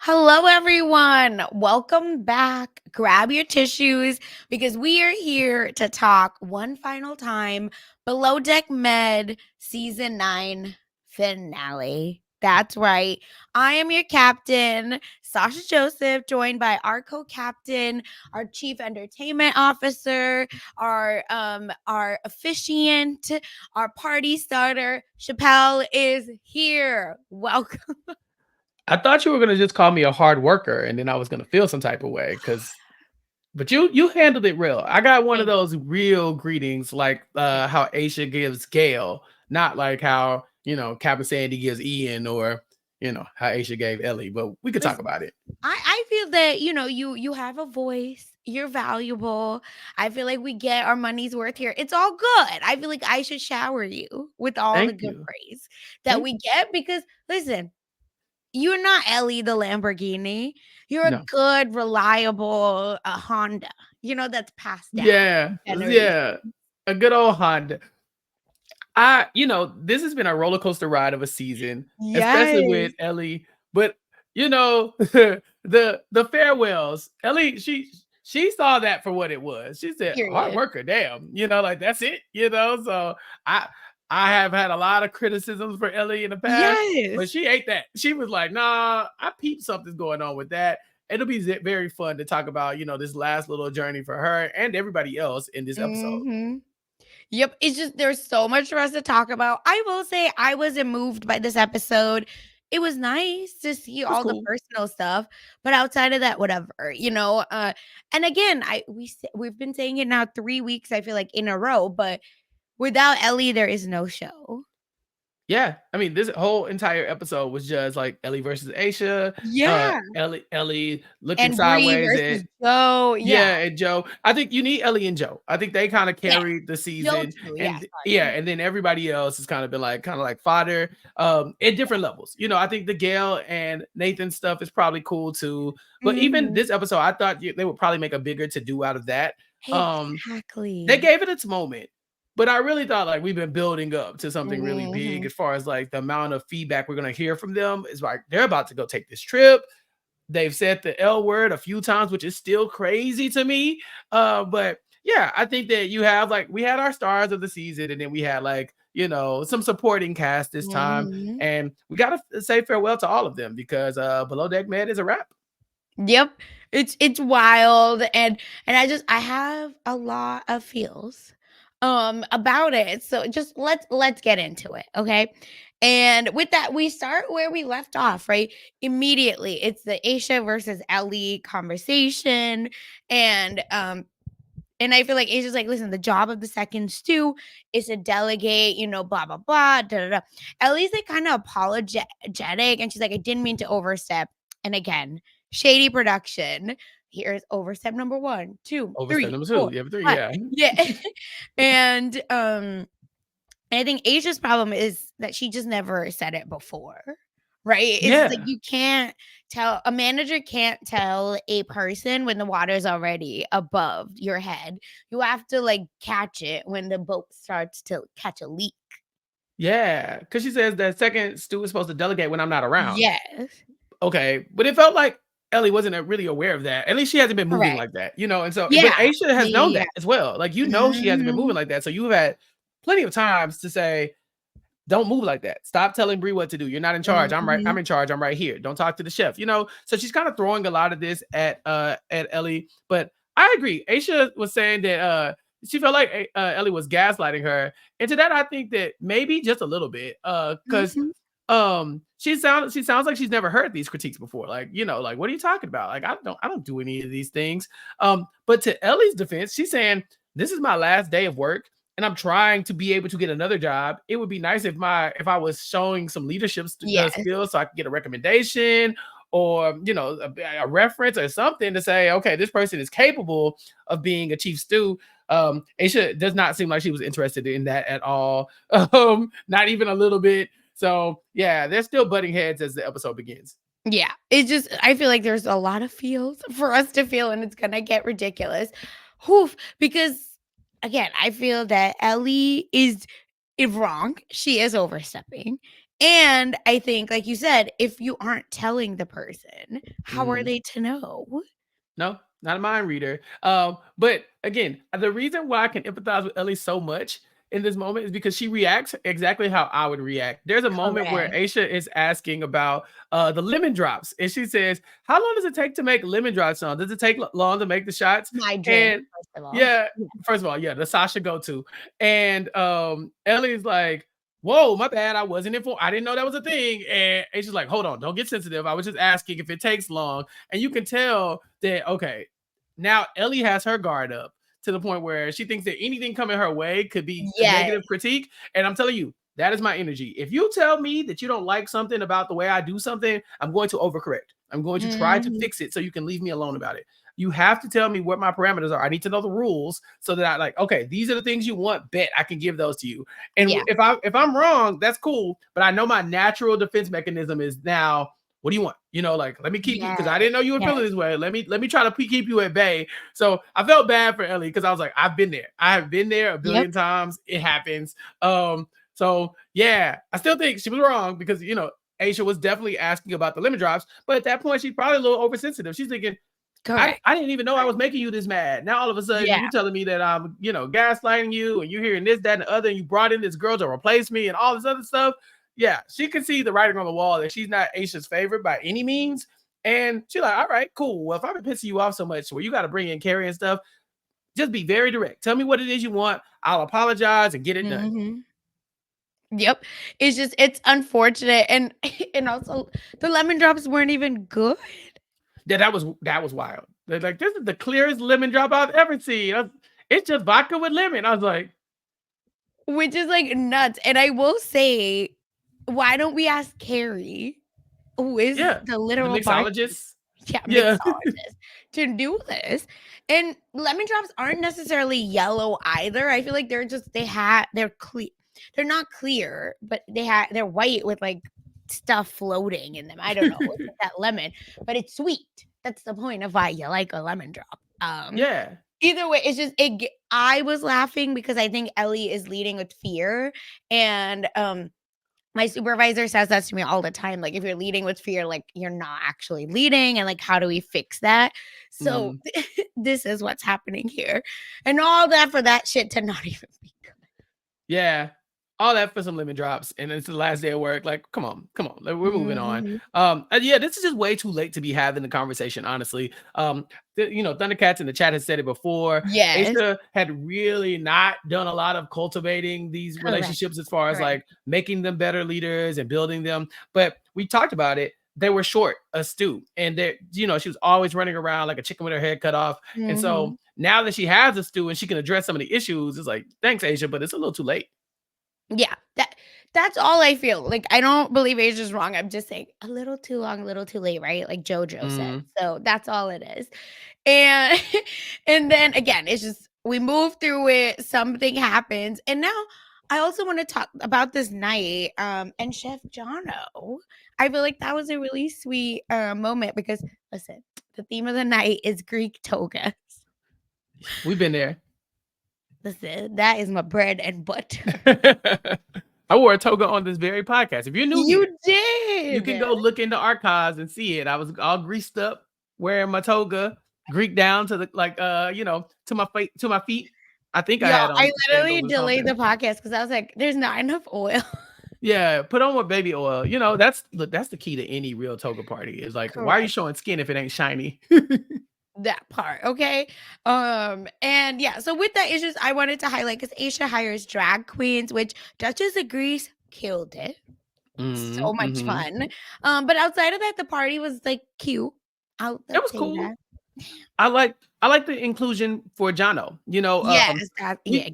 Hello, everyone. Welcome back. Grab your tissues because we are here to talk one final time Below Deck Med Season 9 finale. That's right. I am your captain, Sasha Joseph, joined by our co-captain, our chief entertainment officer, our officiant, our party starter. Chappell is here. Welcome. I thought you were gonna just call me a hard worker, and then I was gonna feel some type of way, but you handled it real. I got one of Thank those real greetings, like how Aisha gives Gail, not like how Captain Sandy gives Ian, or how Aisha gave Ellie. But we could talk Listen, about it. I feel that you have a voice. You're valuable. I feel like we get our money's worth here. It's all good. I feel like I should shower you with all the Thank good you, praise that thank we get because listen, you're not Ellie the Lamborghini. You're a no, good, reliable Honda. That's passed yeah, down generations. yeah, a good old Honda. This has been a roller coaster ride of a season, especially with Yes. Ellie. But the farewells, Ellie, she saw that for what it was. She said, "Hard Period. worker, damn." Like that's it. So I I have had a lot of criticisms for Ellie in the past, but Yes. she ate that. She was like, "Nah, I peeped something's going on with that." It'll be very fun to talk about, this last little journey for her and everybody else in this episode. Mm-hmm. Yep, it's just there's so much for us to talk about. I will say I wasn't moved by this episode. It was nice to see It was all the cool. personal stuff, but outside of that, whatever. And again, we've been saying it now 3 weeks. I feel like in a row, but without Ellie, there is no show. Yeah, I mean, this whole entire episode was just like Ellie versus Aisha, Yeah, Ellie looking and Bri sideways at versus Joe. Yeah, yeah, and Joe. I think you need Ellie and Joe. I think they kind of yeah, carried the Joe season, too. Yeah, and yeah, sorry. and then everybody else has kind of been like fodder, at different levels. I think the Gail and Nathan stuff is probably cool too. But even Hmm. this episode, I thought they would probably make a bigger to do out of that. They Exactly. gave it its moment, but I really thought like we've been building up to something really big Hmm. as far as like the amount of feedback we're gonna hear from them. Is like they're about to go take this trip. They've said the L word a few times, which is still crazy to me. But yeah, I think that you have like we had our stars of the season, and then we had like some supporting cast this time, Hmm. and we gotta say farewell to all of them because Below Deck Med is a wrap. Yep. It's wild and I have a lot of feels about it. So just let's get into it, okay? And with that, we start where we left off, right? Immediately. It's the Aisha versus Ellie conversation and I feel like Asia's like, listen, the job of the second stew is to delegate, blah blah blah, da da da. Ellie's like kind of apologetic, and she's like, I didn't mean to overstep. And again, shady production. Here's overstep number one, two, Overstep three, number two. four, You have three, five. yeah. Yeah, and I think Asia's problem is that she just never said it before. Right? It's just like Yeah. you can't tell a manager can't tell a person when the water's already above your head. You have to like catch it when the boat starts to catch a leak. Yeah, because she says that second Stu is supposed to delegate when I'm not around. Yes. Okay, but it felt like Ellie wasn't really aware of that. At least she hasn't been moving Correct. like that, and so but Yeah. Aisha has known Yeah. that as well. Like she hasn't been moving Mhm. like that. So you've had plenty of times to say, "Don't move like that. Stop telling Brie what to do. You're not in charge. I'm right. I'm Mhm. in charge. I'm right here. Don't talk to the chef." So she's kind of throwing a lot of this at Ellie. But I agree. Aisha was saying that she felt like Ellie was gaslighting her, and to that I think that maybe just a little bit. Because Mhm. she sounds like she's never heard these critiques before. Like, like what are you talking about? Like I don't do any of these things. But to Ellie's defense, she's saying this is my last day of work and I'm trying to be able to get another job. It would be nice if I was showing some leadership Yes. skills so I could get a recommendation or a reference or something to say, okay, this person is capable of being a chief stew. Aisha does not seem like she was interested in that at all. Not even a little bit. So yeah, they're still butting heads as the episode begins. Yeah. It's just I feel like there's a lot of feels for us to feel and it's gonna get ridiculous. Hoof. Because again, I feel that Ellie is wrong. She is overstepping. And I think, like you said, if you aren't telling the person, how are Mhm. they to know? No, not a mind reader. But again, the reason why I can empathize with Ellie so much in this moment is because she reacts exactly how I would react. There's a moment where Correct. Aisha is asking about the lemon drops, and she says, "How long does it take to make lemon drops? On does it take long to make the shots?" My drink, And first of all. yeah, first of all, yeah, the Sasha go to, and Ellie's like, "Whoa, my bad. I wasn't informed. I didn't know that was a thing." And Aisha's like, "Hold on, don't get sensitive. I was just asking if it takes long." And you can tell that, okay, now Ellie has her guard up to the point where she thinks that anything coming her way could be a Yeah. negative critique. And I'm telling you, that is my energy. If you tell me that you don't like something about the way I do something, I'm going to overcorrect. I'm going to try to Mhm. fix it so you can leave me alone about it. You have to tell me what my parameters are. I need to know the rules so that I like, okay, these are the things you want. Bet I can give those to you. And Yeah. if I'm wrong, that's cool. But I know my natural defense mechanism is now, what do you want? You know, like, let me keep you, because I Yes. didn't know you were Yes. feeling this way. Let me try to keep you at bay. So I felt bad for Ellie because I was like, I've been there. I have been there a Yep. billion times. It happens. So yeah, I still think she was wrong because Aisha was definitely asking about the lemon drops, but at that point she's probably a little oversensitive. She's thinking, Correct. I didn't even know I was making you this mad. Now all of a sudden Yeah. you telling me that I'm, gaslighting you, and you're hearing this, that, and the other, and you brought in this girl to replace me and all this other stuff. Yeah, she can see the writing on the wall that she's not Aisha's favorite by any means. And she's like, all right, cool. Well, if I've been pissing you off so much where you got to bring in Carrie and stuff, just be very direct. Tell me what it is you want. I'll apologize and get it done. Mhm. Yep. It's unfortunate, and and also the lemon drops weren't even good, Yeah, that was wild. They're like, this is the clearest lemon drop I've ever seen. It's just vodka with lemon. I was like, which is, like, nuts, and I will say, why don't we ask Carrie, who is yeah, the the literal bar mixologist. yeah, Yeah. mixologist, to do this? And lemon drops aren't necessarily yellow either. I feel like they're clear. They're not clear, but they're white with, like, stuff floating in them. I don't know. It's like that lemon, but it's sweet. That's the point of why you like a lemon drop. Yeah. Either way, it's just I was laughing because I think Ellie is leading with fear, and my supervisor says that to me all the time. Like, if you're leading with fear, like, you're not actually leading, and like, how do we fix that? So Mhm. this is what's happening here, and all that for that shit to not even be good. Yeah. All that for some lemon drops, and it's the last day of work. Like, come on, come on. Like, we're moving on. Mhm. And yeah, this is just way too late to be having the conversation, honestly. Thundercats in the chat has said it before. Yes, Aisha had really not done a lot of cultivating these correct, relationships as far as correct. like making them better leaders and building them. But we talked about it. They were short a stew, and she was always running around like a chicken with her head cut off. And so Mhm. now that she has a stew and she can address some of the issues, it's like, thanks, Aisha, but it's a little too late. Yeah, that's all I feel. Like, I don't believe age is wrong. I'm just saying a little too long, a little too late, right? Like JoJo said. Mhm. So that's all it is. And and then again, it's just we move through it, something happens. And now I also want to talk about this night and Chef Jono. I feel like that was a really sweet moment because listen, the theme of the night is Greek togas. We've been there. Listen, that is my bread and butter. I wore a toga on this very podcast. If you're new here, You you did. can go look in the archives and see it. I was all greased up, wearing my toga, Greek down to the to my feet. I think I Yo, had on I some literally sandals or delayed the something. podcast because I was like, there's not enough oil. Yeah, put on with baby oil. That's the key to any real toga party. Is like, why are you Correct. showing skin if it ain't shiny? That part, okay? And yeah, so with that, it's just I wanted to highlight because Aisha hires drag queens, which Duchess agrees killed it. So much Mm-hmm. fun. But outside of that, the party was like cute. It Let's was say cool. that. I like the inclusion for Jono. Yes, yeah, We exactly.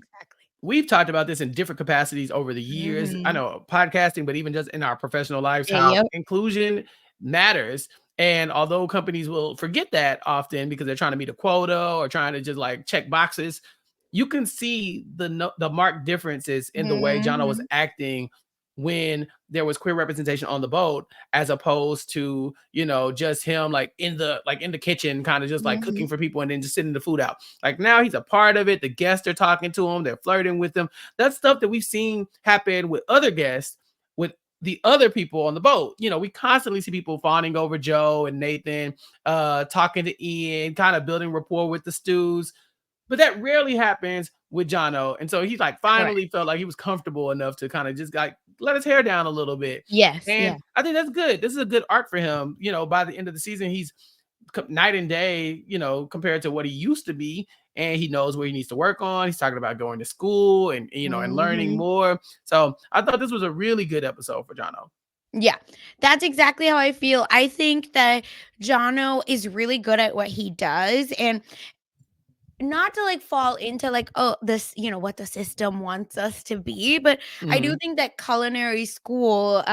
we've talked about this in different capacities over the years. I Mhm. know podcasting, but even just in our professional lives, how Yep. inclusion matters. And although companies will forget that often because they're trying to meet a quota or trying to just like check boxes, you can see the marked differences in the way Jono was Mhm. acting when there was queer representation on the boat, as opposed to just him like in the kitchen, kind of just like cooking Mhm. for people and then just sending the food out. Like, now he's a part of it. The guests are talking to him, they're flirting with him. That's stuff that we've seen happen with other guests with the other people on the boat. We constantly see people fawning over Joe and Nathan, talking to Ian, kind of building rapport with the stews. But that rarely happens with Jono. And so he's like Correct. finally felt like he was comfortable enough to kind of just like let his hair down a little bit. Yes. And Yeah. I think that's good. This is a good arc for him. By the end of the season, he's night and day, compared to what he used to be. And he knows where he needs to work on. He's talking about going to school and learning Mhm. more. So I thought this was a really good episode for Jono. Yeah, that's exactly how I feel. I think that Jono is really good at what he does, and not to like fall into like, oh, this, what the system wants us to be, but I do Mhm. think that culinary school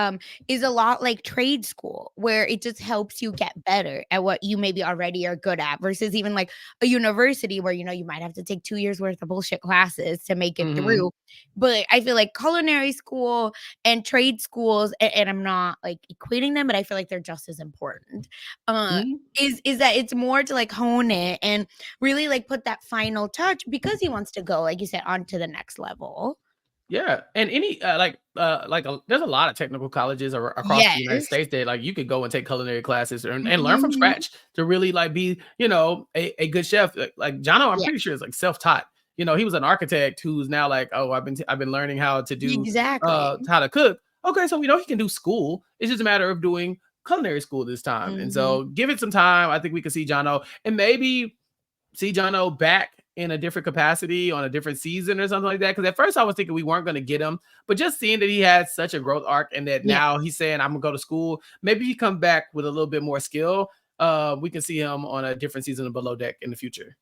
is a lot like trade school, where it just helps you get better at what you maybe already are good at, versus even like a university where you might have to take 2 years worth of bullshit classes to make it Mhm. through. But I feel like culinary school and trade schools, and I'm not like equating them, but I feel like they're just as important. Uh Mhm. is that it's more to like hone it and really like put that final touch, because he wants to go, like you said, on to the next level. Yeah, and any there's a lot of technical colleges across the United Yes. States that like you could go and take culinary classes and learn from Mhm. scratch to really like be a good chef. Like Jono, I'm Yeah, pretty sure is like self taught. He was an architect who's now like, oh, I've been learning how to do exactly. how to cook. Okay, so we know he can do school. It's just a matter of doing culinary school this time. And Mhm. so give it some time. I think we can see Jono and maybe see Jono back in a different capacity on a different season or something like that. Because at first I was thinking we weren't going to get him, but just seeing that he had such a growth arc and that Yeah. now he's saying I'm gonna go to school, maybe he come back with a little bit more skill. We can see him on a different season of Below Deck in the future.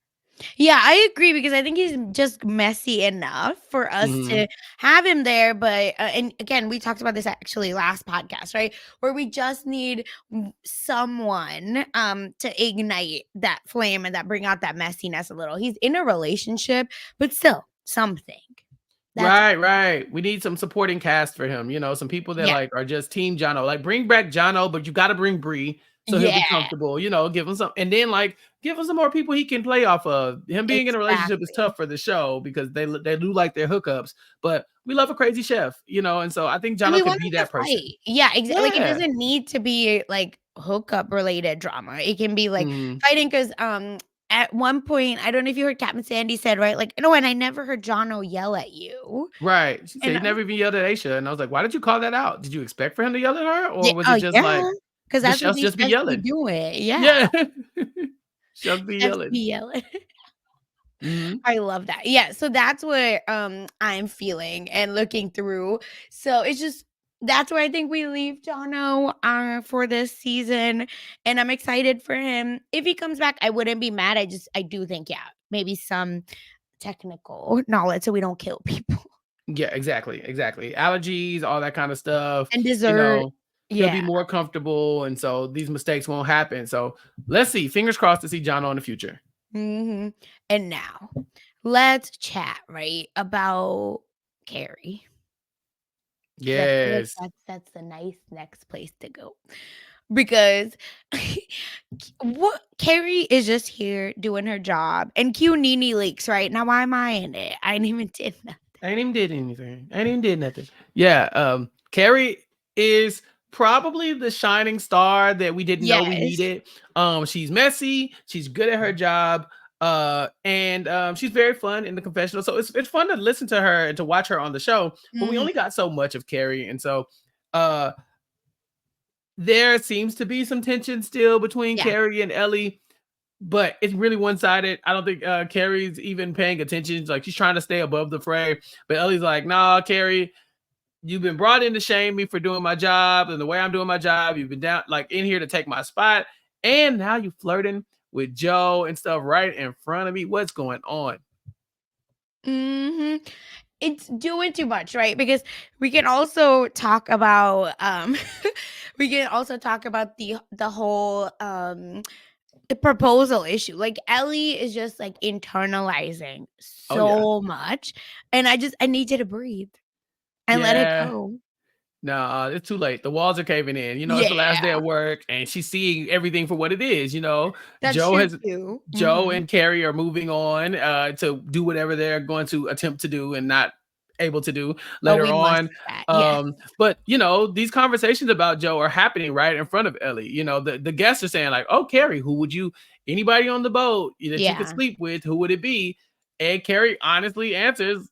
Yeah, I agree, because I think he's just messy enough for us Hmm. to have him there. But and again, we talked about this actually last podcast, right? Where we just need someone to ignite that flame and that bring out that messiness a little. He's in a relationship, but still something. That's Right, right. We need some supporting cast for him. Some people that yeah. like are just Team Jono. Like bring back Jono, but you got to bring Bri so he'll Yeah, be comfortable. Give him some, and then like give him some more people he can play off of. Him being in a relationship is exactly. tough for the show because they do like their hookups, but we love a crazy chef. And so I think And Jono we could want be them to that person. fight. Yeah, like, it Yeah. doesn't need to be, like, hookup related drama. It can be, like, Mhm. fighting, 'cause, at one point, I don't know if you heard Captain Sandy said, right, like, "No, and I never heard Jono yell at you." Right. She said And he I was never even yelled at Aisha, and I was like, why did you call that out? Did you expect for him to yell at her, yeah, or was it oh, just like yeah, 'cause the that's what chefs these just be chefs be yelling? doing. Yeah, Yeah. Chefs be chefs yelling. be yelling. Mhm. I love that. Yeah, so that's what, I'm feeling and looking through. So it's just that's where I think we leave Jono, for this season, and I'm excited for him. If he comes back, I wouldn't be mad. I do think, yeah, maybe some technical knowledge so we don't kill people. Yeah, exactly, exactly. Allergies, all that kind of stuff, And you dessert. know, he'll Yeah. be more comfortable, and so these mistakes won't happen. So let's see. Fingers crossed to see Jono in the future. Mhm. And now, let's chat, right, about Carrie. 'Cause I feel like Yes. that's the nice next place to go. Because what Carrie is just here doing her job, and cue Nene leaks, right? Now why am I in it? I ain't even did nothing. Ain't even did anything. Ain't even did nothing. Yeah, Carrie is probably the shining star that we didn't know we Yes. needed. She's messy, she's good at her job, and she's very fun in the confessional. So it's fun to listen to her and to watch her on the show, but we Mhm. only got so much of Carrie, and so uh there seems to be some tension still between Yeah. Carrie and Ellie, but it's really one-sided. I don't think Carrie's even paying attention. Like she's trying to stay above the fray, but Ellie's like, "Nah, Carrie, you've been brought in to shame me for doing my job and the way I'm doing my job. You've been down like in here to take my spot, and now you flirting with Joe and stuff right in front of me. What's going on?" Mhm. It's doing too much, right? Because we can also talk about, we can also talk about the whole, the proposal issue. Like, Ellie is just, like, internalizing Oh yeah, so much, and I need you to breathe and let it yeah. go. Nah, it's too late. The walls are caving in. It's Yeah, the last day of work, and she's seeing everything for what it is. that's Joe true has too. Joe Mhm. and Carrie are moving on to do whatever they're going to attempt to do, and not able to do Oh, later we must on. see that. Yes. But these conversations about Joe are happening right in front of Ellie. The guests are saying like, "Oh, Carrie, who would you? Anybody on the boat that you could Yeah. sleep with? Who would it be?" And Carrie honestly answers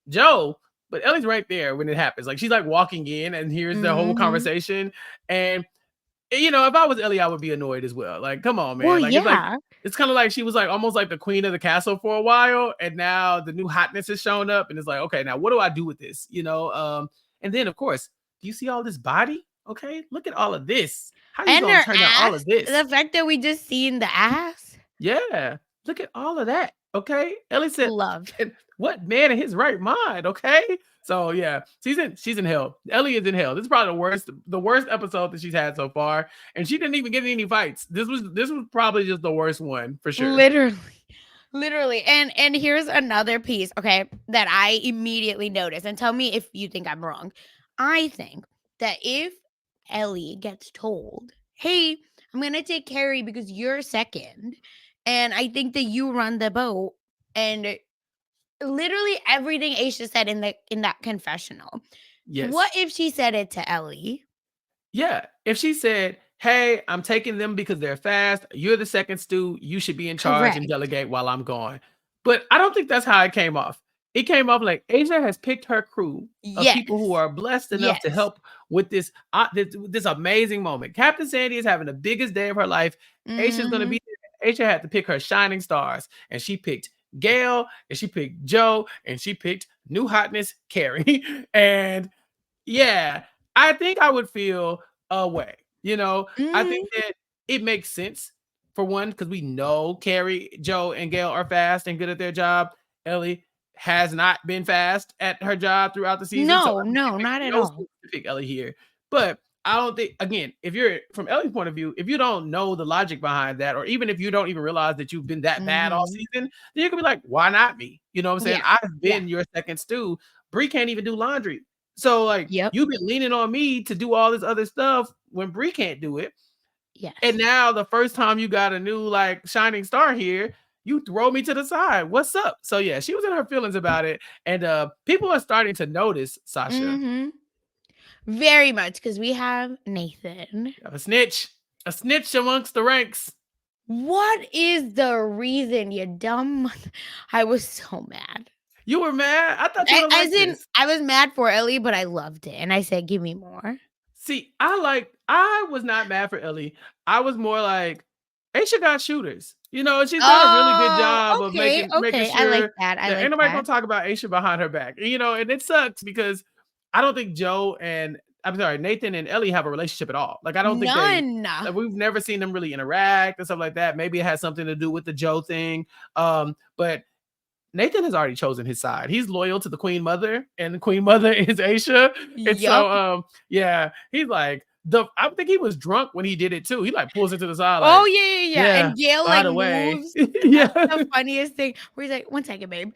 Joe, but Ellie's right there when it happens. Like she's like walking in and here's the whole Mhm. conversation. And if I was Ellie, I would be annoyed as well. Like, come on, Well, man. Like yeah. it's kind of like she was like almost like the queen of the castle for a while, and now the new hotness has shown up, and it's like, okay, now what do I do with this? And then of course, do you see all this body? Okay, look at all of this. How you And gonna her turn down all ass, of this? the fact that we just seen the ass, Yeah, look at all of that. Okay, Ellie said, love. "What man in his right mind?" Okay, so yeah, she's in hell. Ellie is in hell. This is probably the worst episode that she's had so far, and she didn't even get any fights. This was probably just the worst one for sure. Literally. Literally. And here's another piece, okay, that I immediately noticed. And tell me if you think I'm wrong. I think that if Ellie gets told, "Hey, I'm gonna take Carrie because you're second, and I think that you run the boat," and literally everything Aisha said in that confessional. What Yes. if she said it to Ellie? Yeah, if she said, "Hey, I'm taking them because they're fast. You're the second stew. You should be in charge and Correct. delegate while I'm gone." But I don't think that's how it came off. It came off like Asia has picked her crew of people who Yes. are blessed enough to Yes. help with this amazing moment. Captain Sandy is having the biggest day of her life. Aisha's gonna Mhm. be there. Aisha had to pick her shining stars, and she picked Gail, and she picked Joe, and she picked new hotness Carrie. And yeah, I think I would feel a way. I think Mhm. that it makes sense for one because we know Carrie, Joe, and Gail are fast and good at their job. Ellie has not been fast at her job throughout the season, so No, I think it no, makes not at no all. sense to pick Ellie here. But I don't think, again, if you're from Ellie's point of view, if you don't know the logic behind that, or even if you don't even realize that you've been that bad all Mhm. season, then you can be like, why not me? You know what I'm saying? Yeah. I've Yeah. been your second stew. Bri can't even do laundry. So like Yep. you've been leaning on me to do all this other stuff when Bri can't do it. And Yes. now the first time you got a new like shining star here, you throw me to the side. What's up? So yeah, she was in her feelings about it. And people are starting to notice Sasha. Mhm. Very much, because we have Nathan. A snitch. A snitch amongst the ranks. What is the reason, you dumb I was so mad. You were mad? I thought you would have As liked in, this. I was mad for Ellie, but I loved it, and I said, "Give me more." See, I was not mad for Ellie. I was more like, Aisha got shooters. She's done a really good Oh, job of okay, making okay, I like sure that, I that like ain't nobody that. gonna talk about Aisha behind her back. And it sucks because I don't think Joe and I'm sorry, Nathan and Ellie have a relationship at all. Like I don't think None. we've never seen them really interact and stuff like that. Maybe it has something to do with the Joe thing. But Nathan has already chosen his side. He's loyal to the Queen Mother, and the Queen Mother is Aisha. And Yup. so, yeah, he's like I think he was drunk when he did it too. He like pulls it to the side, Oh, like, yeah, yeah, yeah, yeah. and Gail, By like, the way, moves. That's yeah, the funniest thing, where he's like, "One second, babe,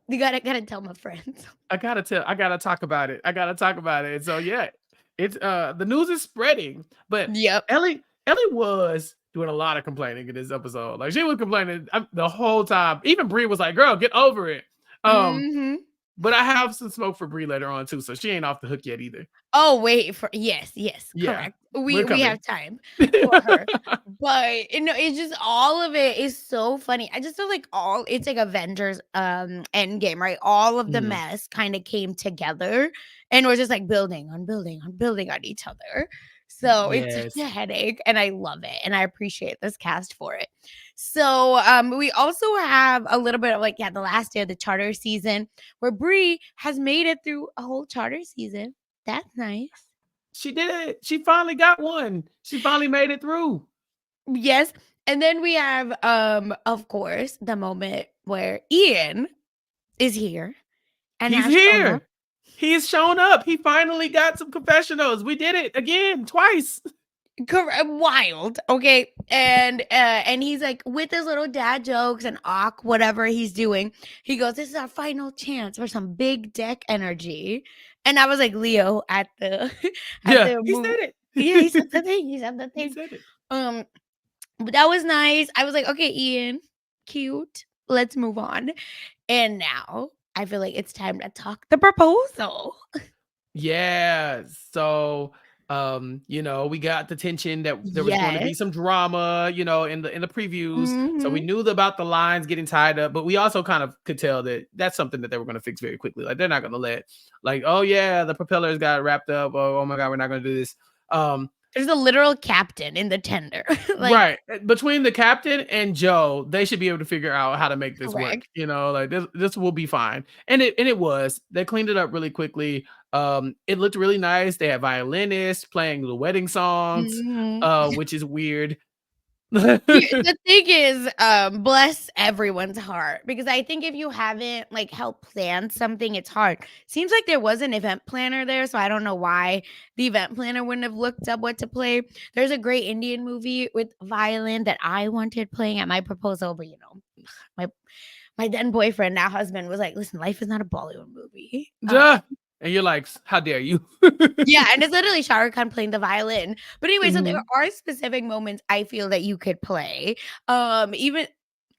you gotta tell my friends." I gotta talk about it. I gotta talk about it. And so, yeah, it's the news is spreading. But Yep. Ellie was doing a lot of complaining in this episode. Like she was complaining the whole time. Even Bri was like, "Girl, get over it." Um, Mhm. But I have some smoke for Bri later on too, so she ain't off the hook yet either. Oh, wait for yes, yes, Yeah, correct. we're We have coming. time for her. But, it's just all of it is so funny. I just feel like it's like Avengers, Endgame, right? All of the Mhm. mess kinda came together, and we're just, like, building on building on building on each other. So, it's such a Yes. headache, and I love it, and I appreciate this cast for it. So, we also have a little bit of, like, yeah, the last day of the charter season, where Bri has made it through a whole charter season. That's nice. She did it. She finally got one. She finally made it through. Yes, and then we have, of course, the moment where Ian is here and He's has shown up. here. He's shown up. He finally got some confessionals. We did it again, twice. Wild, okay, and he's, like, with his little dad jokes and whatever he's doing, he goes, "This is our final chance for some big deck energy," and I was like, Leo at the at Yeah, the he move. said Yeah, he said the it. thing, he said the He thing. said it. Um, but that was nice. I was like, "Okay, Ian, cute. Let's move on." And now I feel like it's time to talk the proposal. Yeah. So, we got the tension that there was going to Yes. be some drama, in the previews. So we Mhm. knew about the lines getting tied up, but we also kind of could tell that that's something that they were going to fix very quickly. Like they're not going to let, like, oh yeah, the propellers got wrapped up. Oh my god, we're not going to do this. There's a literal captain in the tender. Like, Right. Between the captain and Joe, they should be able to figure out how to make this work. correct. Like this will be fine. And it was. They cleaned it up really quickly. It looked really nice. They had violinists playing the wedding songs, Mhm. which is weird. The thing is, bless everyone's heart, because I think if you haven't, like, helped plan something, it's hard. Seems like there was an event planner there, so I don't know why the event planner wouldn't have looked up what to play. There's a great Indian movie with violin that I wanted playing at my proposal, but, my my then boyfriend, now husband, was like, "Listen, life is not a Bollywood movie." Duh. And you're like, how dare you? Yeah, and it's literally Shah Rukh Khan playing the violin. But anyway, so there Mhm. are specific moments I feel that you could play. Even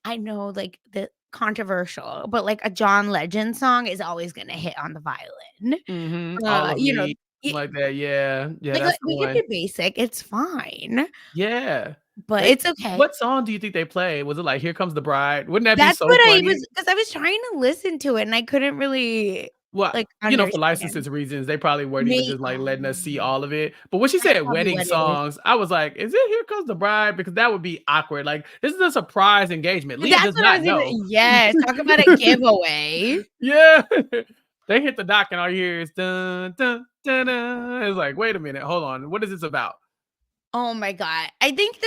I know, like, the controversial, but, like, a John Legend song is always gonna hit on the violin. Mhm. All of You know, me. it Like that. Yeah. Yeah, like, that's the we can one. do basic, it's fine, Yeah. but They it's okay. What song do you think they played? Was it like Here Comes the Bride? Wouldn't that be That's so what I funny? was, because I was trying to listen to it, and I couldn't really, Well, like, for understand. licenses reasons, they probably weren't even Me just, like, letting us see all of it. But when she That's said probably wedding what it is. songs, I was like, "Is it Here Comes the Bride?" Because that would be awkward. Like, this is a surprise engagement. Leah That's does what I not was even, know. yes, talk about a giveaway. Yeah. They hit the dock and all you hear is dun, dun, dun, dun. It's like, "Wait a minute, hold on. What is this about?" Oh my god. I think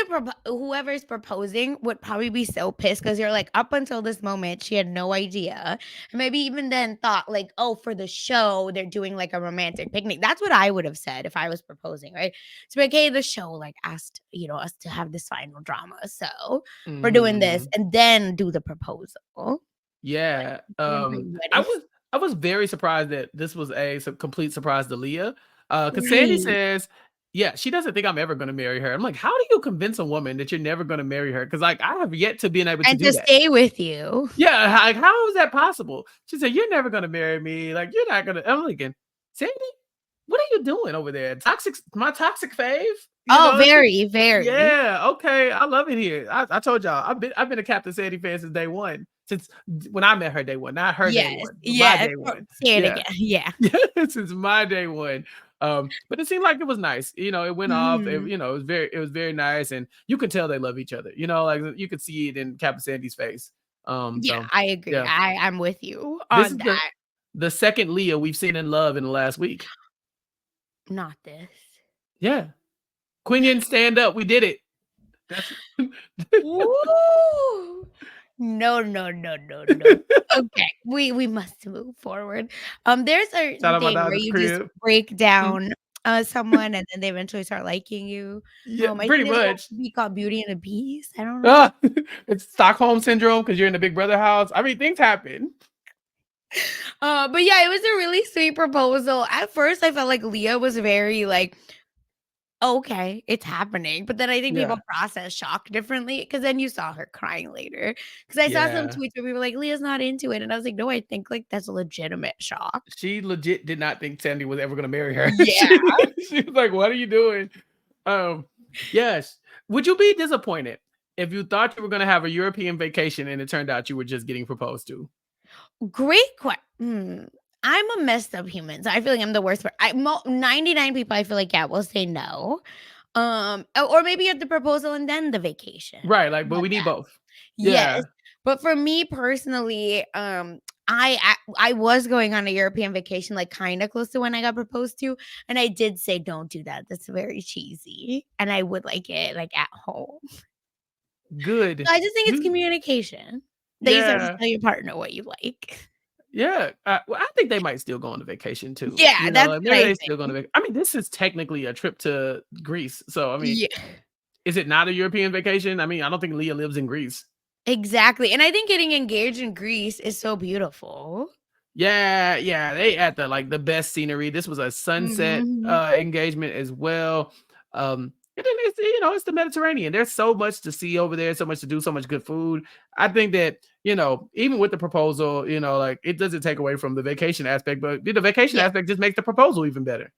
whoever's proposing would probably be so pissed, because 'cause you're like, up until this moment, she had no idea, and maybe even then thought like, "Oh, for the show, they're doing, like, a romantic picnic." That's what I would have said if I was proposing, right? To be like, "Hey, the show, like, asked, us to have this final drama, so we're doing this," Mhm. and then do the proposal. Like, Yeah, everybody I ready. was very surprised that this was a complete surprise to Leah, because Sandy Right. says, yeah, she doesn't think I'm ever gonna marry her. I'm like, "How do you convince a woman that you're never gonna marry her?" Because like, I have yet to been able to And do to that. stay with you. Yeah, like, how is that possible? She said, "You're never gonna marry me, like, you're not gonna." I'm thinking, "Sandy, what are you doing over there? My toxic fave?" Oh, It's just very, very. yeah, okay, I love it here. I told y'all, I've been a Captain Sandy fan since day one, since when I met her day one, not her day Yes, one, but my yes. day Oh, one. say it Yeah. again. Yeah. Yeah, since my day one. But it seemed like it was nice. It went off. Mhm. It was very nice, and you could tell they love each other. Like you could see it in Captain Sandy's face. Yeah, So I agree. yeah, I'm with you this on is the that. the second Leah we've seen in love in the last week. Not this. Yeah, Quinion, stand up. We did it. That's Ooh. No, no, no, no, no. Okay, we must move forward. There's a shout out my thing where daughter's you just crib. break Mm, down, someone, and then they eventually start liking you. yeah, I pretty think there's a whole much. movie called Beauty and the Beast. I don't know. Ah, it's Stockholm syndrome because you're in the Big Brother house. I mean, things happen. But yeah, it was a really sweet proposal. At first, I felt like Leah was very like, okay, it's happening. But then I think people Yeah, process shock differently, because then you saw her crying later. Because I saw some yeah. tweets where people were like, Leah's not into it. And I was like, no, I think like that's a legitimate shock. She legit did not think Sandy was ever gonna marry her. Yeah. She was like, "What are you doing?" Um, yes. Would you be disappointed if you thought you were gonna have a European vacation and it turned out you were just getting proposed to? Great question. I'm a messed up human. So I feel like I'm the worst. 99 people, I feel like, yeah, will say no. Or maybe at the proposal and then the vacation. Right, like, but But we need both. yes, Yeah. but for me personally, I was going on a European vacation, like, kinda close to when I got proposed to, and I did say, "Don't do that, that's very cheesy," and I would like it, like, at home. Good. So I just think it's You communication, that you just have to Yeah. tell your partner what you like. Yeah, well, I think they might still go on a vacation too. Yeah, that's Like what maybe I they still going think. to. I mean, this is technically a trip to Greece, so I mean, Yeah, is it not a European vacation? I mean, I don't think Leah lives in Greece. exactly, and I think getting engaged in Greece is so beautiful. Yeah, yeah, they had the best scenery. This was a sunset Mhm. engagement as well. And then it's, it's the Mediterranean. There's so much to see over there, so much to do, so much good food. I think that, even with the proposal, like it doesn't take away from the vacation aspect, but the vacation Yeah. aspect just makes the proposal even better.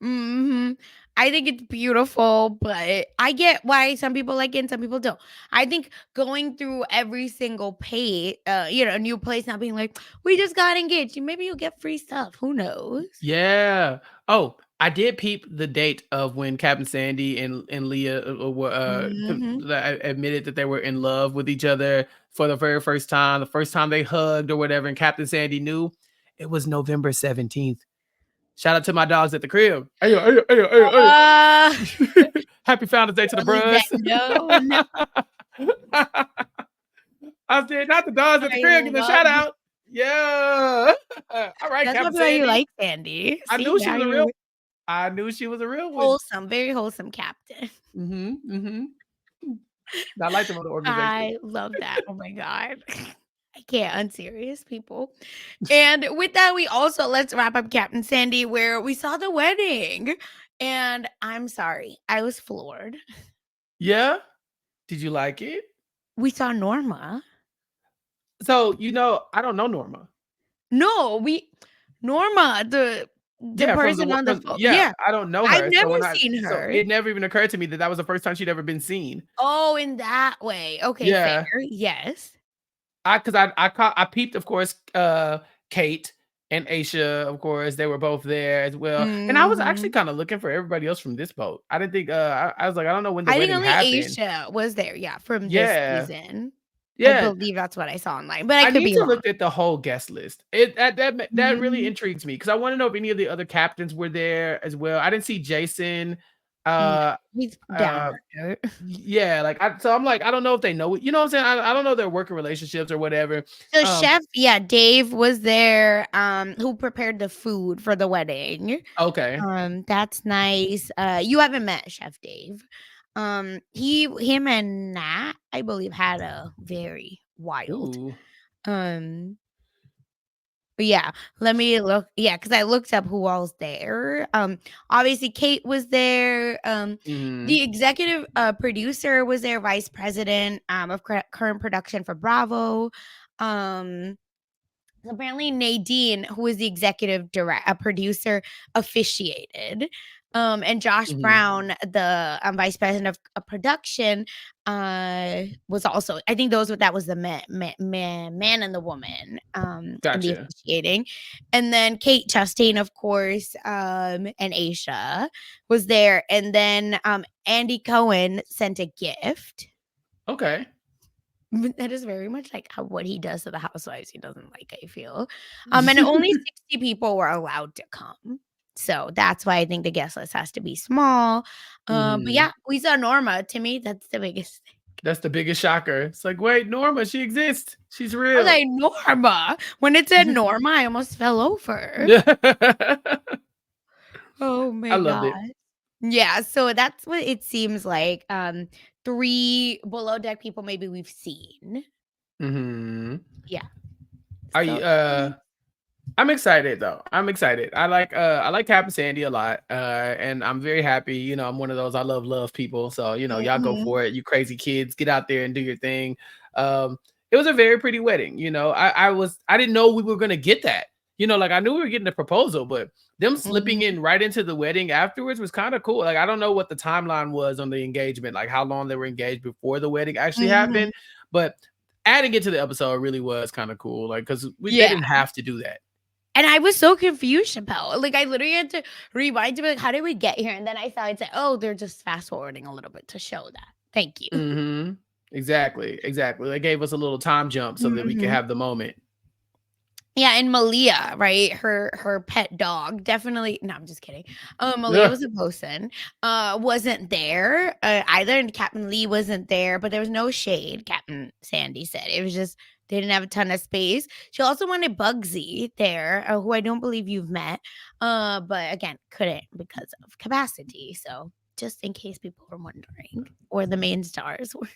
Hmm. I think it's beautiful, but I get why some people like it and some people don't. I think going through every single a new place, not being like, we just got engaged. Maybe you'll get free stuff. Who knows? Yeah. Oh, I did peep the date of when Captain Sandy and Leah were Hmm. admitted that they were in love with each other for the very first time. The first time they hugged or whatever, and Captain Sandy knew it was November 17th. Shout out to my dogs at the crib. Ayo, ayo, ayo, ayo, Uh, ayo. Happy Founders Day to the Brothers that bros. know. No, I said, not the dogs at the I crib. Give a love shout out. Yeah. All right, that's Captain probably why you Sandy. like Sandy. I See, knew she now was a you're real. I knew she was a real one. wholesome, very wholesome captain. Mhm, mhm. I like them on the organization. I love that. Oh my god. I can't. Unserious people. And with that, we also let's wrap up Captain Sandy, where we saw the wedding. And I'm sorry, I was floored. Yeah? Did you like it? We saw Norma. So, I don't know Norma. No, we Norma, the Yeah, person on the phone. yeah, Yeah, I don't know I've her. never seen So her. it never even occurred to me that that was the first time she'd ever been seen. Oh, in that way. Okay, fair. Yeah. Yes. I peeped, of course, Kate and Aisha, of course, they were both there as well. And I was actually Mhm. kind of looking for everybody else from this boat. I didn't think I was like, I don't know when the I think wedding only happened. Aisha was there, yeah, from this Yeah. season. I Yeah. believe that's what I saw online, but I I could need be to wrong. look at the whole guest list. That really Mhm. intrigues me because I want to know if any of the other captains were there as well. I didn't see Jason. No, Uh, he's down uh, under. yeah, like I'm like I don't know if they know it. You know what I'm saying? I don't know their working relationships or whatever. The Um, chef, yeah, Dave was there, who prepared the food for the wedding. okay. That's nice. You haven't met Chef Dave. Him and Nat, I believe, had a very wild, Ooh. um but yeah, let me look. Yeah, because I looked up who all's there. Obviously Kate was there. Mhm. The executive producer was there, vice president of current production for Bravo. Um, Apparently Nadine, who is the executive producer, officiated. And Josh Mhm. Brown, the vice president of production, was also. I think that was the man and the woman, in the Gotcha. officiating, and then Kate Chastain, of course, and Aisha was there, and then Andy Cohen sent a gift. Okay. That is very much like what he does to the housewives he doesn't like, I feel. And only 60 people were allowed to come. So that's why I think the guest list has to be small. But Mhm. yeah, we saw Norma. To me, that's the biggest thing. That's the biggest shocker. It's like, wait, Norma, she exists. She's I was real. like, Norma. When it said Norma, I almost fell over. Yeah. Oh I my loved god. it. Yeah, so that's what it seems like. Three below deck people maybe we've seen. Mhm. Yeah. Are So you I'm excited though. I'm excited. I like Cap and Sandy a lot. And I'm very happy. I'm one of those I love people. So, y'all go mhm. for it. You crazy kids, get out there and do your thing. It was a very pretty wedding. I didn't know we were gonna get that. Like I knew we were getting the proposal, but them slipping Mhm. in right into the wedding afterwards was kind of cool. Like I don't know what the timeline was on the engagement, like how long they were engaged before the wedding actually Mhm. happened, but adding it to the episode really was kind of cool. Like because they Yeah. didn't have to do that. And I was so confused, Chappelle. Like, I literally had to rewind to be like, how did we get here? And then I saw it say, oh, they're just fast forwarding a little bit to show that. Thank you. Mhm. Exactly, exactly. They gave us a little time jump so that we could Mhm. have the moment. Yeah, and Malia, right? Her pet dog, definitely. No, I'm just kidding. Malia Yeah. was a bosun. Wasn't there either, and Captain Lee wasn't there. But there was no shade. Captain Sandy said it was just they didn't have a ton of space. She also wanted Bugsy there, who I don't believe you've met. But again, couldn't because of capacity. So just in case people were wondering, or the main stars were.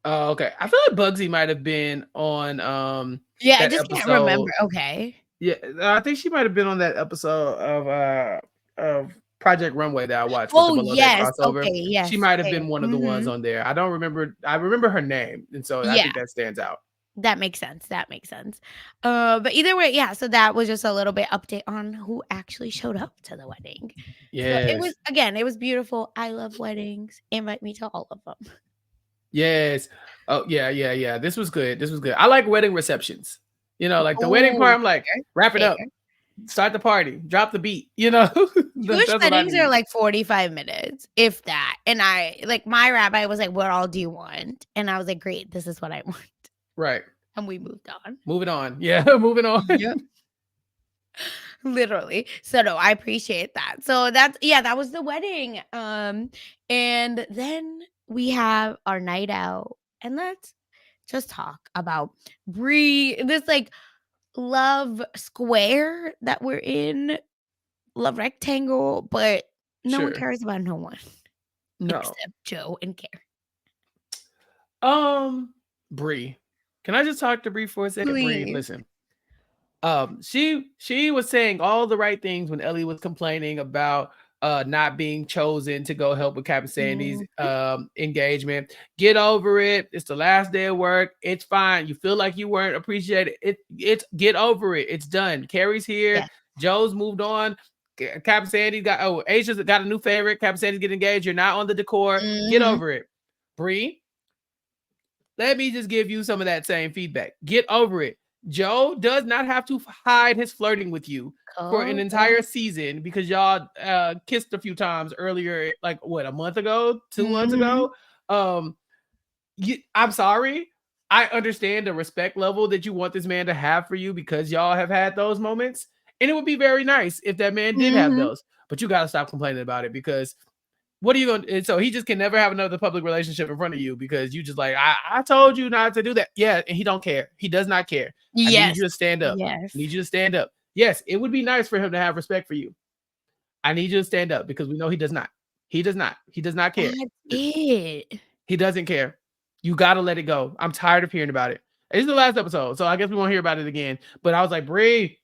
Oh, okay. I feel like Bugsy might have been on Yeah, I that just can't remember. episode. Okay. Yeah, I think she might have been on that episode of Project Runway that I watched with the Oh, Below Deck yes. crossover. Okay, She yes. might have Fair. been one of the ones Mhm. on there. I don't remember. I remember her name, and so I Yeah. think that stands out. That makes sense, that makes sense. But either way, yeah, so that was just a little bit update on who actually showed up to the wedding. So it was Yes. again, it was beautiful. I love weddings. Invite me to all of them. Yes. Oh, yeah, yeah, yeah. This was good. This was good. I like wedding receptions. You know, like the wedding Oh, part, I'm like, fair, wrap it up, fair. start the party, drop the beat. You know, Jewish that's what I weddings are need. like 45 minutes, if that. And I like my rabbi was like, "What all do you want?" And I was like, "Great, this is what I want." Right. And we moved on. Moving on. Yeah, moving on. Yep. Literally. So no, I appreciate that. So that's yeah, that was the wedding. And then we have our night out and let's just talk about Bri, this like love square that we're in, love rectangle, but no one Sure. cares about no one No. except Joe and Carrie. Um, Bree. Can I just talk to Bree for a second? Bree, Please. listen. She was saying all the right things when Ellie was complaining about not being chosen to go help with Captain Sandy's Mhm. engagement. Get over it. It's the last day of work. It's fine. You feel like you weren't appreciated. It's get over it. It's done. Carrie's here. Yes. Joe's moved on. Captain Sandy got Aisha's got a new favorite. Captain Sandy's getting engaged. You're not on the decor. Get Mhm. over it. Bree, let me just give you some of that same feedback. Get over it. Joe does not have to hide his flirting with you for an entire season because y'all kissed a few times earlier, like what, a month ago, 2 months Mhm. ago. Um, I'm sorry. I understand the respect level that you want this man to have for you because y'all have had those moments, and it would be very nice if that man did have Mhm. those. But you got to stop complaining about it because what are you going to, so he just can never have another public relationship in front of you because you just like, I told you not to do that. Yeah. And he don't care. He does not care. I need Yes. you to stand up. I Yes. need you to stand up. Yes. It would be nice for him to have respect for you. I need you to stand up because we know he does not. He does not. He does not care. That's it. He doesn't care. You got to let it go. I'm tired of hearing about it. It's the last episode. So I guess we won't hear about it again. But I was like, Bree,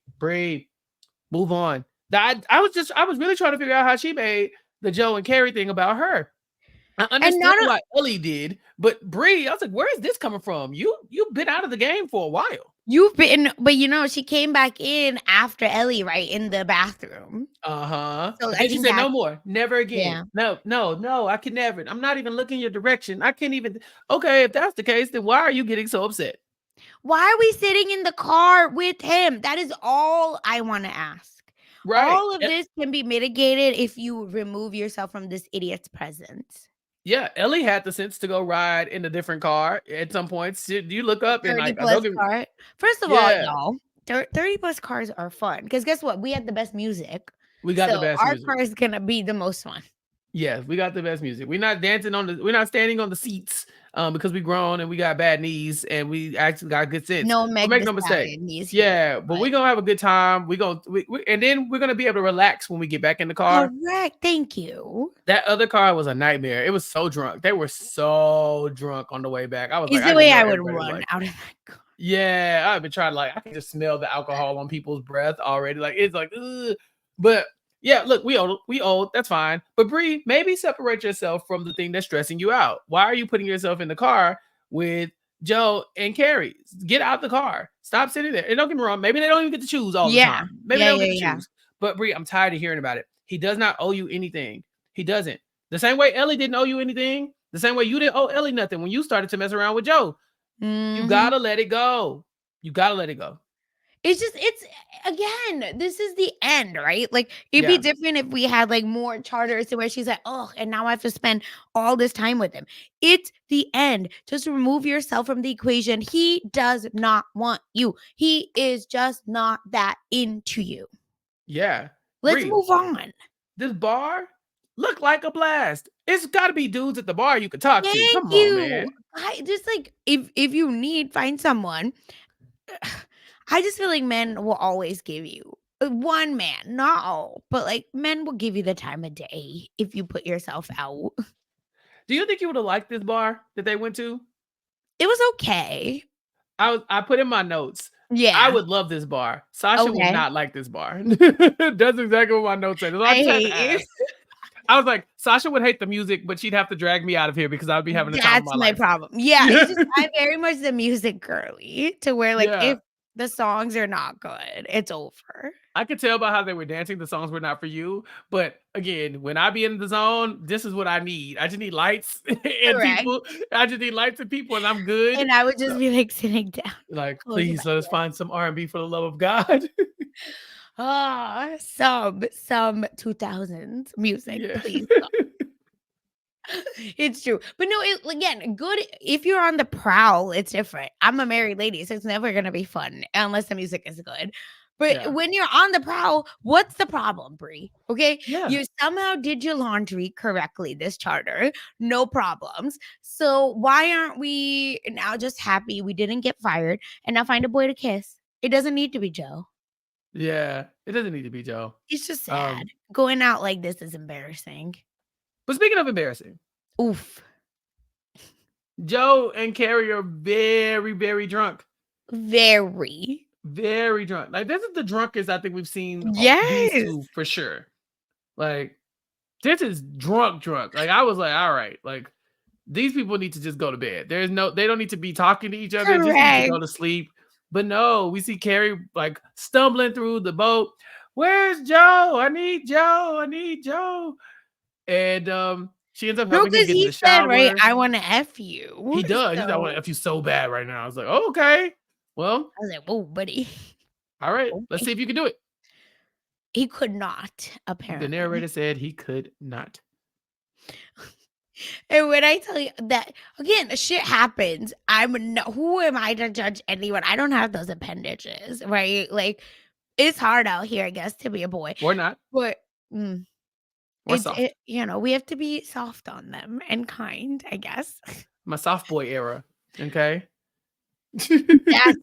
move on. I was really trying to figure out how she made the Joe and Carrie thing about her. I And understood not why Ellie did, but Bree, I was like, "Where is this coming from? You've been out of the game for a while." You've been but, she came back in after Ellie, right, in the bathroom. Uh-huh. So, But I then she think said, that "No more. Never again. yeah. No, no, no, I can never. I'm not even looking your direction. I can't even." Okay, if that's the case, then why are you getting so upset? Why are we sitting in the car with him? That is all I wanna ask. Right. All of this can be mitigated if you remove yourself from this idiot's presence. Yeah, Ellie had the sense to go ride in a different car at some points. You look A up and 30 like, plus don't get car. First of all, yeah, y'all, 30 plus cars are fun because guess what? We had the best music. we got So, the best our music. car is gonna be the most fun. Yeah, we got the best music. We're not standing on the seats because we grown and we got bad knees and we actually got good sense. No But Meg make Thee no mistake. Stallion is here, Yeah, but but we're gonna have a good time. And then we're gonna be able to relax when we get back in the car. correct, thank you. That other car was a nightmare. It was so drunk. They were so drunk on the way back. I was like, Is I the just way know I would everybody was run like, out of that car. yeah, I've been trying to like I can just smell the alcohol on people's breath already. Like it's like, ugh. But yeah, look, we old, that's fine. But Bree, maybe separate yourself from the thing that's stressing you out. Why are you putting yourself in the car with Joe and Carrie? Get out the car. Stop sitting there. And don't get me wrong, maybe they don't even get to choose all the Yeah. time. Maybe they Yeah, don't yeah, get to yeah. choose. But Bree, I'm tired of hearing about it. He does not owe you anything. He doesn't. The same way Ellie didn't owe you anything. The same way you didn't owe Ellie nothing when you started to mess around with Joe. You Mhm. gotta let it go. You gotta let it go. It's again, this is the end, right? Like, it'd be Yeah. different if we had, like, more charters to where she's like, "Oh, and now I have to spend all this time with him." It's the end. Just remove yourself from the equation. He does not want you. He is just not that into you. Yeah. Let's Bree, move on. this bar look like a blast. It's gotta be dudes at the bar you could talk to. Thank Come on, you. man. I just, like, if you need, find someone. I just feel like men will always give you one man, not all, but like men will give you the time of day if you put yourself out. Do you think you would have liked this bar that they went to? It was okay. I put in my notes. I Yeah. would love this bar. Sasha would Okay. not like this bar. That's exactly what my notes say. So I I just had to hate you. ask. I was like, Sasha would hate the music, but she'd have to drag me out of here because I would be having the time of my That's my life. problem. Yeah, it's just I'm very much the music girly to where like Yeah. if the songs are not good, it's over. I could tell by how they were dancing, the songs were not for you. But again, when I be in the zone, this is what I need. I just need lights and Correct. people. I just need lights and people, and I'm good. And I would So, just be like sitting down, like, closing my please let us eyes. find some R&B for the love of God. Ah, some 2000s music, Yeah. please. It's true. But no, it again, good if you're on the prowl, it's different. I'm a married lady, so it's never gonna be fun unless the music is good. But Yeah. when you're on the prowl, what's the problem, Bri? Okay. Yeah. You somehow did your laundry correctly this charter, no problems. So why aren't we now just happy we didn't get fired and now find a boy to kiss? It doesn't need to be Joe. Yeah. It doesn't need to be Joe. It's just sad. Um, Going out like this is embarrassing. but speaking of embarrassing, Oof. Joe and Carrie are very, very drunk. Very. Very drunk. Like, this is the drunkest I think we've seen these Yes. two for sure. Like, this is drunk. Like, I was like, all right, like, these people need to just go to bed. They don't need to be talking to each other. They just need to Correct. go to sleep. But no, we see Carrie like stumbling through the boat. Where's Joe? I need Joe. I need Joe. And she ends up No, helping him because get in he the said, right, shower. "I wanna F you." He does. He's like, I want to So, F you so bad right now. I was like, oh, okay. Well, I was like, "Whoa, buddy." all right. Let's Okay. see if you can do it. He could not, The apparently. narrator said he could not. And when I tell you that again, shit happens. I'm no who am I to judge anyone? I don't have those appendages, right? Like, it's hard out here, I guess, to be a boy. Or not. But, mm, Or soft. we have to be soft on them and kind, I guess. My soft boy era. Okay. That's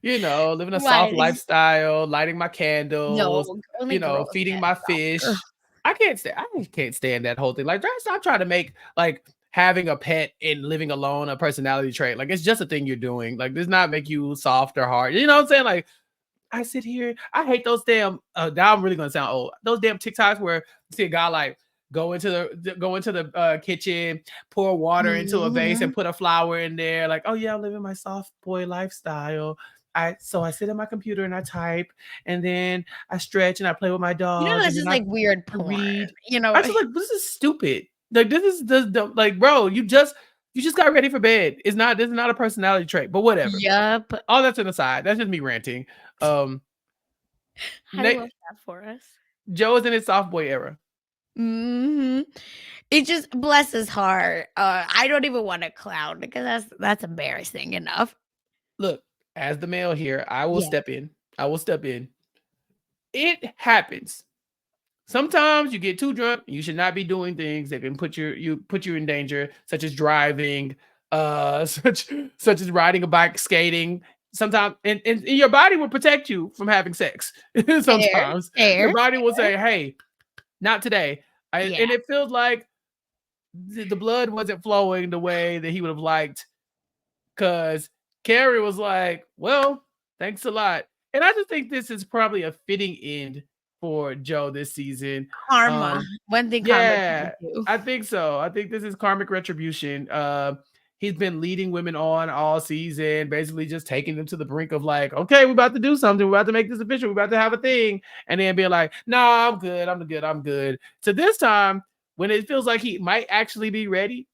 Living a soft what lifestyle, lighting my no, candles, only girls feeding get my soft. fish. I can't stand that whole thing. Like, stop trying to make like having a pet and living alone a personality trait. Like, it's just a thing you're doing. Like, does not make you soft or hard. You know what I'm saying? Like, I sit here, I hate those damn now I'm really gonna sound old. Those damn TikToks where you see a guy like go into the kitchen, pour water into a vase and Mhm. put a flower in there, like, oh yeah, I'm living my soft boy lifestyle. I sit at my computer and I type, and then I stretch and I play with my dog, This and is then like weird I porn, read. you know? I just like, this is stupid. Like, this is like, bro, you just got ready for bed. This is not a personality trait, but whatever. Yup. All that's an aside. That's just me ranting. Um, I Na- love that for us. Joe is in his soft boy era. Mhm. It just bless his heart. I don't even wanna clown because that's embarrassing enough. Look, as the male here, I will Yeah. step in. I will step in. It happens. Sometimes you get too drunk. You should not be doing things that can put you in danger, such as driving, such as riding a bike, skating. Sometimes, and your body will protect you from having sex. Fair, Sometimes your fair, body will fair. say, "Hey, not today." Yeah. And it feels like the blood wasn't flowing the way that he would have liked, because Carrie was like, "Well, thanks a lot." And I just think this is probably a fitting end for Joe this season. Karma. Um, One thing karma yeah, doesn't do. I think so. I think this is karmic retribution. He's been leading women on all season, basically just taking them to the brink of like, okay, we're about to do something. We're about to make this official. We're about to have a thing. And then being like, no, I'm good. I'm good. I'm good. So this time, when it feels like he might actually be ready,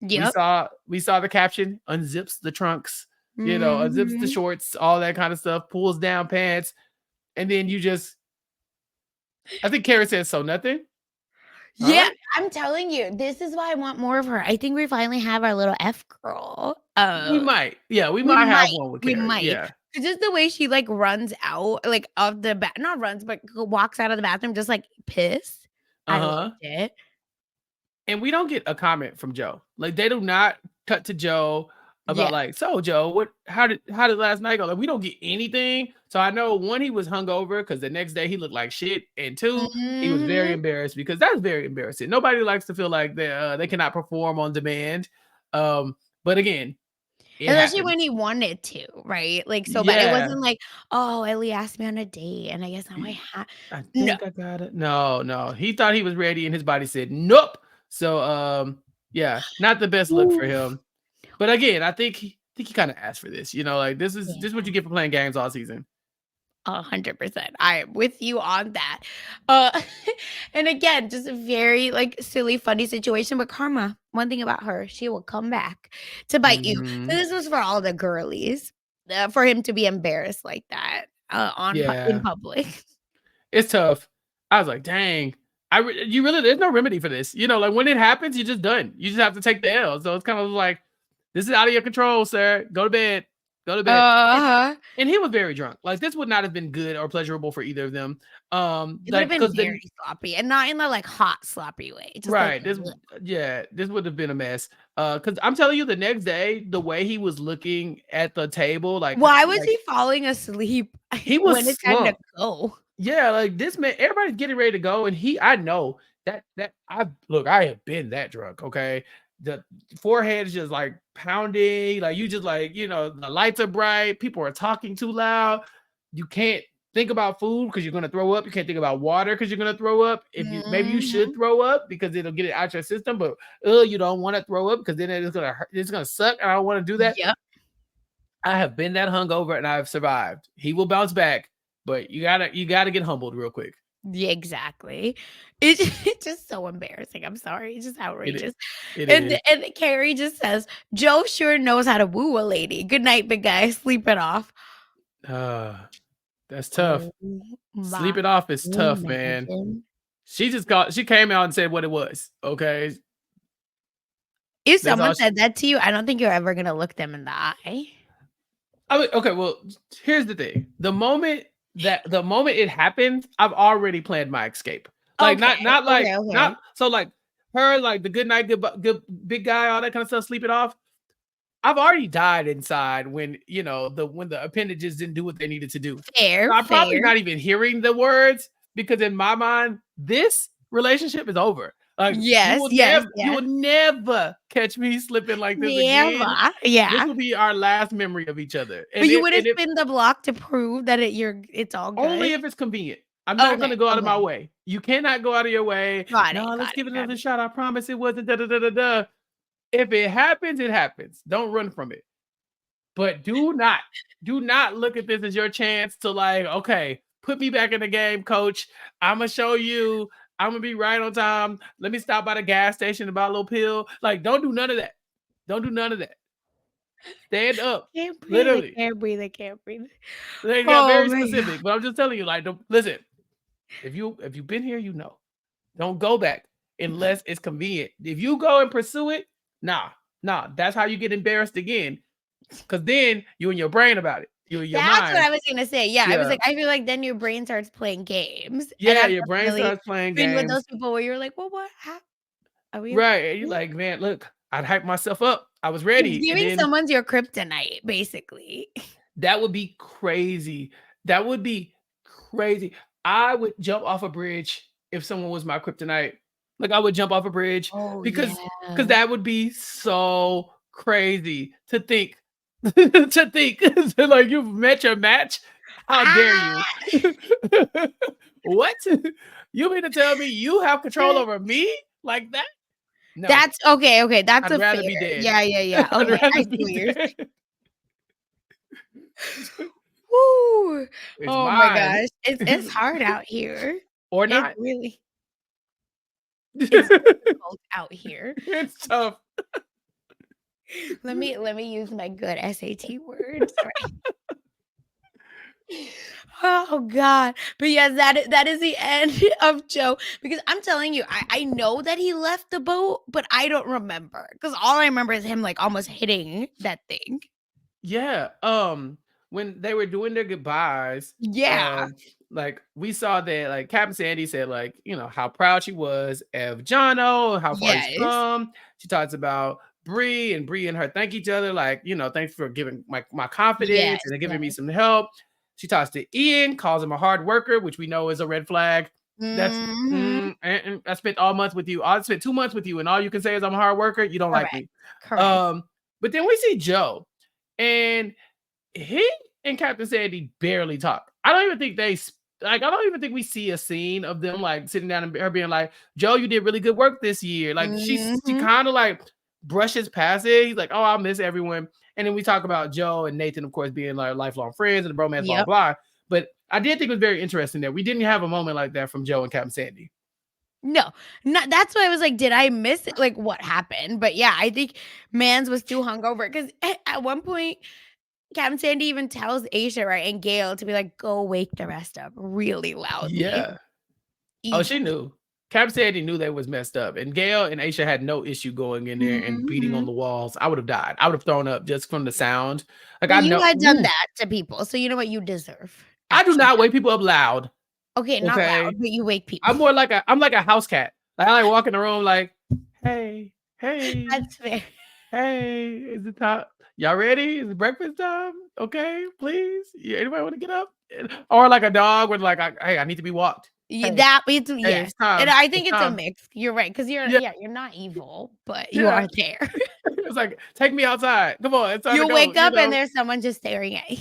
we Yep. saw we saw the caption, unzips the trunks, unzips the Mhm. shorts, all that kind of stuff, pulls down pants, and then I think Carrie says, so nothing. All Yeah, right. I'm telling you, this is why I want more of her. I think we finally have our little F girl. We might. Yeah, we We might have might, one with we Carrie. might. Yeah. It's just the way she, like, runs out, like, of the not runs, but walks out of the bathroom just, like, pissed. I loved Uh-huh. it. And we don't get a comment from Joe. Like, they do not cut to Joe about Yeah. like, so Joe, how did last night go? Like, we don't get anything. So I know, one, he was hungover because the next day he looked like shit, and two, he was very Mhm. embarrassed because that's very embarrassing. Nobody likes to feel like they cannot perform on demand. But again, It Especially happened. when he wanted to, right? Like, so bad. It Yeah. wasn't like, "Oh, Ellie asked me on a date, and I guess now I He have." I No. think I got it. No, no. He thought he was ready and his body said, "Nope." So, yeah, not the best look for Oof. him. But again, I think he kinda asked for this, like, this is what Yeah. you get for playing games all season. 100%. I am with you on that. Uh, and again, just a very like silly, funny situation. But Karma, one thing about her, she will come back to bite you. So Mhm. this was for all the girlies, for him to be embarrassed like that in Yeah. public. It's tough. I was like, "Dang." You really there's no remedy for this. Like, when it happens, you're just done. You just have to take the L. So it's kind of like, "This is out of your control, sir. Go to bed. Go to bed." Uh-huh. And he was very drunk. Like, this would not have been good or pleasurable for either of them. It would have Like, been because very then sloppy and not in the like hot sloppy way. Just like right, yeah, this would have been a mess. Because I'm telling you, the next day, the way he was looking at the table, why was like he falling asleep he was when it's time to slumped. go? Yeah, like this man, everybody's getting ready to go, and I know I have been that drunk. Okay, the forehead is just like pounding, like you just like the lights are bright, people are talking too loud. You can't think about food because you're gonna throw up. You can't think about water because you're gonna throw up. If you maybe you should Mhm. throw up because it'll get it out your system, but you don't want to throw up because then it's gonna hurt, it's gonna suck. And I don't want to do that. Yep. I have been that hungover and I've survived. He will bounce back, but you gotta get humbled real quick. Yeah, exactly. It's it's just so embarrassing. I'm sorry. It's just It is. outrageous. It And is. and Carrie just says, "Joe sure knows how to woo a lady. Good night, big guy. Sleep it off." Ah, that's tough. Oh Sleep my it off is tough, man. imagine. She came out and said what it was. Okay. If That's all someone she said that to you, I don't think you're ever gonna look them in the eye. I mean, okay, well, here's the thing. The moment it happened, I've already planned my escape. Like Okay, not like okay, okay. not so like her like the good night, good big guy, all that kind of stuff, sleep it off. I've already died inside when, when the appendages didn't do what they needed to do. Fair, So I'm probably fair. not even hearing the words because in my mind, this relationship is over. Like Yes, yes, you yes. will never catch me slipping like this again. Never. This Yeah. will be our last memory of each other. But And you it wouldn't and it spin the block to prove that it's all only good? if it's convenient. I'm not Okay, gonna go out of my okay. way. You cannot go out of your way. Got No, it, let's got give it, it got another it. shot. I promise it wasn't da da da da da. If it happens, it happens. Don't run from it. But do not look at this as your chance to like, okay, put me back in the game, coach. I'ma show you. I'm gonna be right on time. Let me stop by the gas station to buy a little pill. Like, don't do none of that. Don't do none of that. Stand up. Can't breathe, I Literally. can't breathe, I can't breathe. They got Oh very my god. specific, but I'm just telling you, like, don't listen. If you've been here, don't go back unless it's convenient. If you go and pursue it, nah, nah. That's how you get embarrassed again. Cause then you in your brain about it. You in your That's what mind. I was gonna say, yeah, I was Yeah. like, I feel like then your brain starts playing games, and Yeah, I've your brain definitely starts playing been with those games. people where you're like, "Well, what hap are we Right. And you're okay?" like, man, look, I'd hype myself up. I was It's ready. And giving then someone's your kryptonite, basically. that would be crazy. That would be crazy. I would jump off a bridge if someone was my kryptonite. Like I would jump off a bridge Oh, because yeah. that would be so crazy to think to think like you've met your match. How dare you? Ah! What? You mean to tell me you have control over me like that? No, That's okay, okay, that's I'd a fair rather be dead. yeah, yeah, yeah, I'd okay, I rather see be what you're dead. Woo! It's Oh my mine. gosh, it's hard out here. Or It not. really is difficult out here. It's tough. Let me use my good SAT words, right? Oh god. But yes, that is the end of Joe because I'm telling you, I know that he left the boat, but I don't remember because all I remember is him like almost hitting that thing. Yeah. When they were doing their goodbyes, Yeah. like we saw that like Captain Sandy said, like, how proud she was of Jono, how far he's Yes. come. She talks about Bree and her thank each other, like, thanks for giving my Yes, confidence and giving me yes. some help. She talks to Ian, calls him a hard worker, which we know is a red flag. That's Mhm. I spent all months with you. I spent 2 months with you, and all you can say is I'm a hard worker. You don't like Correct. me. Correct. Um, but then we see Joe. and he and Captain Sandy barely talk. I don't even think I don't even think we see a scene of them like sitting down and her being like, "Joe, you did really good work this year." Like she Mhm. kind of like brushes past it. He's like, "Oh, I'll miss everyone." And then we talk about Joe and Nathan, of course, being like lifelong friends and the bromance, blah blah Yep. blah. But I did think it was very interesting that we didn't have a moment like that from Joe and Captain Sandy. No, not that's why I was like, "Did I miss it? Like, what happened?" But yeah, I think Mans was too hungover because at one point, Captain Sandy even tells Aisha, right, and Gail to be like, "Go wake the rest up," really loudly. Yeah. Oh, she Evil. knew. Cap Sandy knew they was messed up, and Gail and Aisha had no issue going in there and beating on Mhm. the walls. I would have died. I would have thrown up just from the sound. Like Well, I you know, had done ooh, that to people, so you know what you deserve, I do actually. not wake people up loud. Okay, not loud, Okay, but you wake people. I'm like a house cat. Like I like walk in the room like, hey, hey, That's fair. hey, is it time? Y'all ready? Is it breakfast time? Okay, please. Yeah, anybody want to get up? Or like a dog with like, hey, I need to be walked. Hey, That it's hey, yes, it's and time. I It's think it's a time. mix. You're right, because Yeah, you're not evil, but you yeah. are there. It's like, take me outside. Come on, it's time to You go. wake You up and know. there's someone just staring at you.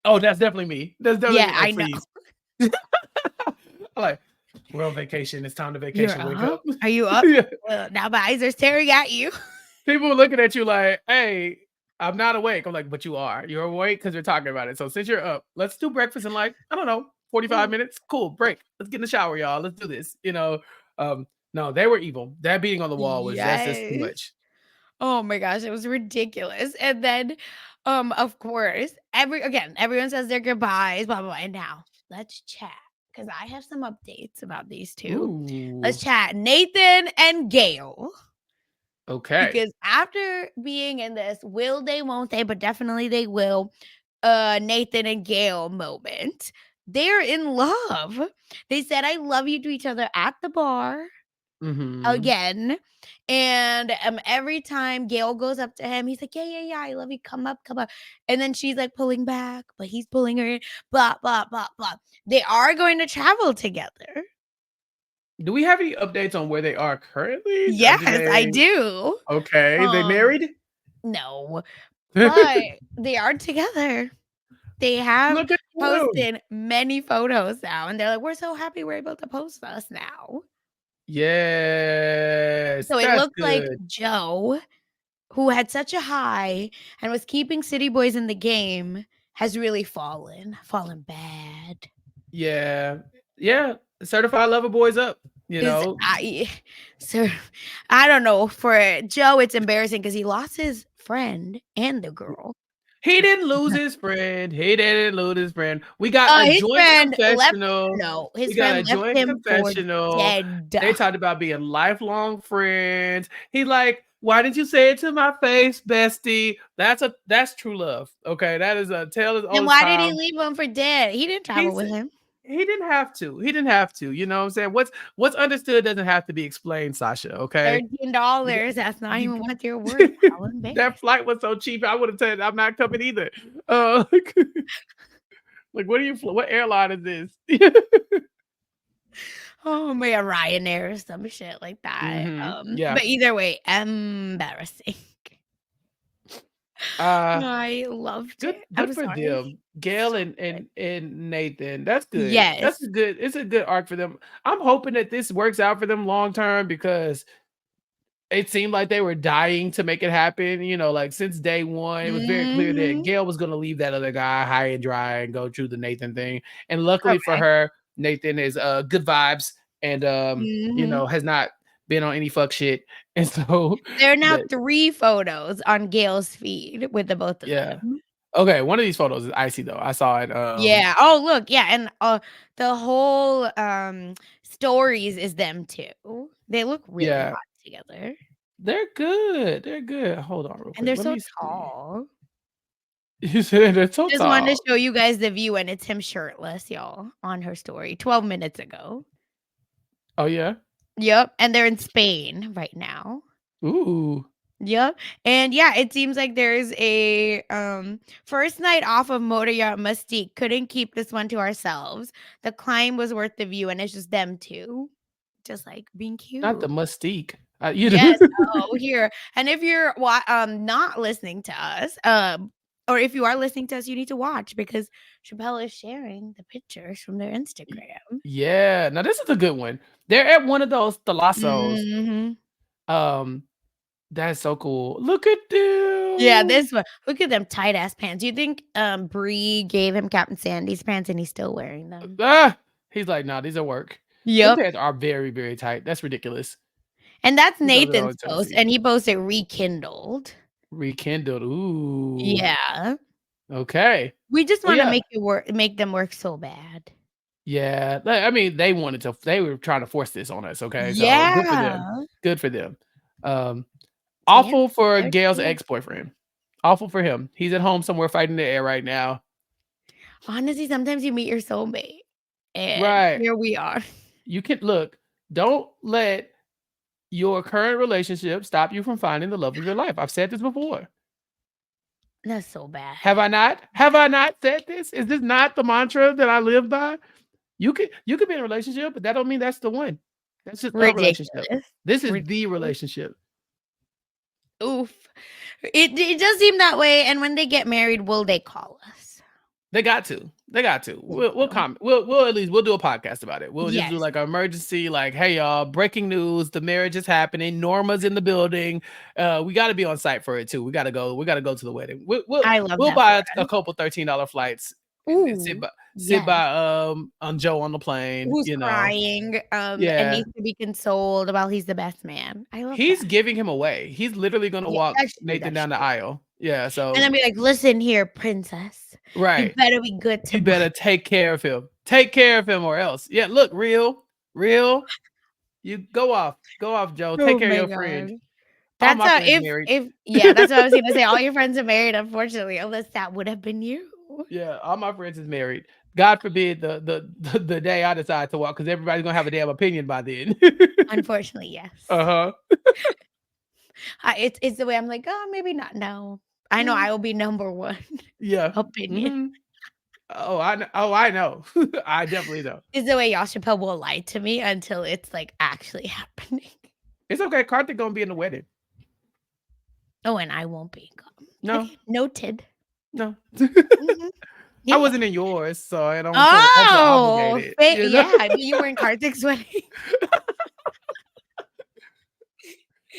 Oh, that's definitely me. That's definitely Yeah, me. I Like, know. please. I'm like, we're on vacation. It's time to You're vacation. Wake up? up. Are you up? Yeah. Now my eyes are staring at you. People are looking at you like, hey, I'm not awake. I'm like, but you are. You're awake because you're talking about it. So since you're up, let's do breakfast in like, I don't know, 45 minutes. Cool. Break. Let's get in the shower, y'all. Let's do this. Um, no, they were evil. That beating on the wall was that's just too Yes. much. Oh my gosh, it was ridiculous. And then, of course, everyone says their goodbyes, blah blah blah. And now let's chat because I have some updates about these two. Let's Ooh. chat. Nathan and Gail. Okay. Because after being in this will they, won't they, but definitely they will, Nathan and Gail moment, they're in love. They said I love you to each other at the bar Mm-hmm. again. And every time Gail goes up to him, he's like, "Yeah, yeah, yeah, I love you. Come up, come up." And then she's like pulling back, but he's pulling her in, blah, blah, blah, blah. They are going to travel together. Do we have any updates on where they are currently? Do Yes, I they do. okay, they Um, married? no, but they are together. They have Look at them. posted many photos now, and they're like, "We're so happy we're able to post us now." Yes, So it that's looks like good. Joe, who had such a high and was keeping City Boys in the game, has really fallen bad. Yeah. Yeah, certified lover boys up, you Is know? I so I don't know. For Joe, it's embarrassing because he lost his friend and the girl. He didn't lose his friend, he didn't lose his friend. We got a His joint friend left confessional. no, We his got friend a left joint him for confessional. dead. They talked about being lifelong friends. He's like, "Why didn't you say it to my face, bestie?" That's true love, okay? That is a tale as Then old as why did he time. leave him for dead? He didn't travel He's with him. he didn't have to. He didn't have to. You know what I'm saying? What's understood doesn't have to be explained, Sasha. Okay. You, $13, that's not you even what you're worth. How that embarrassing. flight was so cheap. I would have said I'm not coming either. Like, like what are you? What airline is this? Oh my god, Ryanair or some shit like that. Yeah. But either way, embarrassing. Uh, I loved good. it. Good I'm for sorry. them. Gail So and good. Nathan. That's good. That's Yes. a good. It's a good arc for them. I'm hoping that this works out for them long term because it seemed like they were dying to make it happen. Like since day one, it was very clear that Mhm. Gail was going to leave that other guy high and dry and go through the Nathan thing. And luckily for Correct. her, Nathan is good vibes and Mhm. has not been on any fuck shit. And so There are now that 3 photos on Gail's feed with the both of yeah. them. Okay, one of these photos is icy though. I saw it. Yeah. Oh, look, yeah, and, the whole, stories is them too. They look really Yeah, hot together, they're good. They're good. Hold on real and quick. they're Let so me see. tall. You said they're so Just wanted to tall. show you guys the view, and it's him shirtless, y'all, on her story 12 minutes ago. Oh yeah. Yep, and they're in Spain right now. Ooh. Yep, and yeah, it seems like there's a, first night off of Motor Yacht Mystique, couldn't keep this one to ourselves. The climb was worth the view, and it's just them 2, just, like, being Not the cute. Mystique. Yes, oh, here and if you're not listening to us, or if you are listening to us, you need to watch because Chappell is sharing the pictures from their Instagram. Yeah. Now this is a good one. They're at one of those thalassos. Mhm. Um, that's so cool. Look at Yeah, them. this one. Look at them tight ass pants. You think Bri gave him Captain Sandy's pants and he's still wearing them? Ah, he's like, nah, these are work. Them Yep. pants are very, very tight. That's ridiculous. And that's These are Nathan's only trying to post, see. and he posted rekindled. Rekindled. Ooh. Yeah. Okay. We just Well, wanna yeah. make them work so bad. Yeah. I mean, they were trying to force this on us. Okay. So good for them. Yeah. Good for them. Um, Tan awful for they're Gail's tan. ex-boyfriend. Awful for him. He's at home somewhere fighting the air right now. Honestly, sometimes you meet your soulmate, and Right. here we are. You can look, don't let your current relationship stop you from finding the love of your life. I've said this before. That's so bad. Have I not? Have I not said this? Is this not the mantra that I live by? You could be in a relationship, but that don't mean that's the one. That's just a relationship. Ridiculous. This is the Ridiculous. relationship. Oof. It does seem that way, and when they get married, will they call us? They got to. They got to. They We'll do. comment. We'll at least we'll do a podcast about it. We'll just do Yes. like an emergency, like, hey y'all, breaking news, the marriage is happening. Norma's in the building. We got to be on site for it too. We got to go. We got to go to the wedding. I love We'll that for buy a us. couple $13 flights and sit Ooh, yes. by on Joe on the plane. Who's You know, crying, and yeah. needs to be consoled while he's the best man. I love He's that. giving him away. He's literally gonna Yeah, walk that's true, Nathan that's down the true. aisle. Yeah. And So then be like, "Listen here, princess. You right. better be good to You Bri." better take care of him. Take care of him or else. Yeah, look, real. You go off. Go off, Joe. Take Oh care of my your god. friend. All That's my how friends married. if yeah, that's what I was gonna say. All your friends are married, unfortunately, unless that would have been you. Yeah, all my friends is married. God forbid the day I decide to walk, because everybody's gonna have a damn opinion by then. Unfortunately, yes. Uh-huh. It's the way I'm like, "Oh, maybe not now." I know I will be number 1 Yeah. opinion. Mhm. I know. I definitely know. Is the way Y'all Chappelle will lie to me until it's, like, actually happening. It's okay. Karthik gonna be in the wedding. Oh, and I won't be. No, Okay, noted. no. Mhm. I Yeah. wasn't in yours, so I don't feel Oh, obligated, fa you know? yeah, but you were in Karthik's wedding.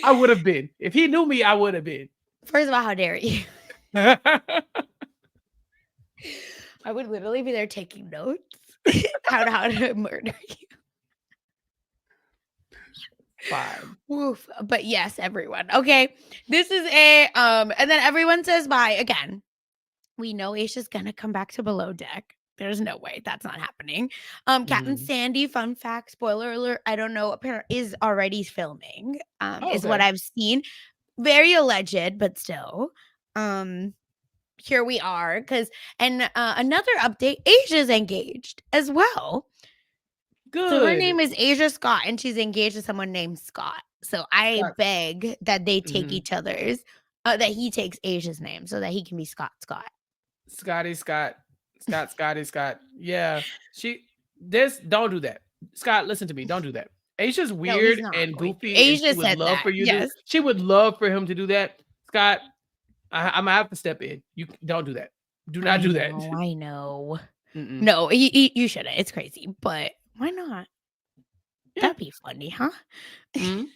I would have been. If he knew me, I would have been. First of all, how dare you? I would literally be there taking notes how to murder you. Fine. Woof. But yes, everyone. Okay. This is and then everyone says bye again. We know Aisha's gonna come back to below deck. There's no way that's not happening. Captain Mhm. Sandy, fun fact, spoiler alert, I don't know, apparently is already filming. Oh, Is what okay. I've seen. Very alleged, but still. Um, here we are. And another update, Asia's engaged as well. So her Good. name is Asia Scott, and she's engaged to someone named Scott. So I Scott. beg that they take Mhm. each other's, that he takes Asia's name so that he can be Scott Scott. Scott. Yeah. Don't do that. Scott, listen to me. Don't do that. Aisha's No, he's weird not and going to. goofy, and Asia said that. Yes. she would love for him to do that. Scott, I'm gonna have to step in. You don't do that. Do not do that. I know. Mm-mm. No, you shouldn't. It's crazy, but why not? Yeah. That'd be funny, huh? Mhm.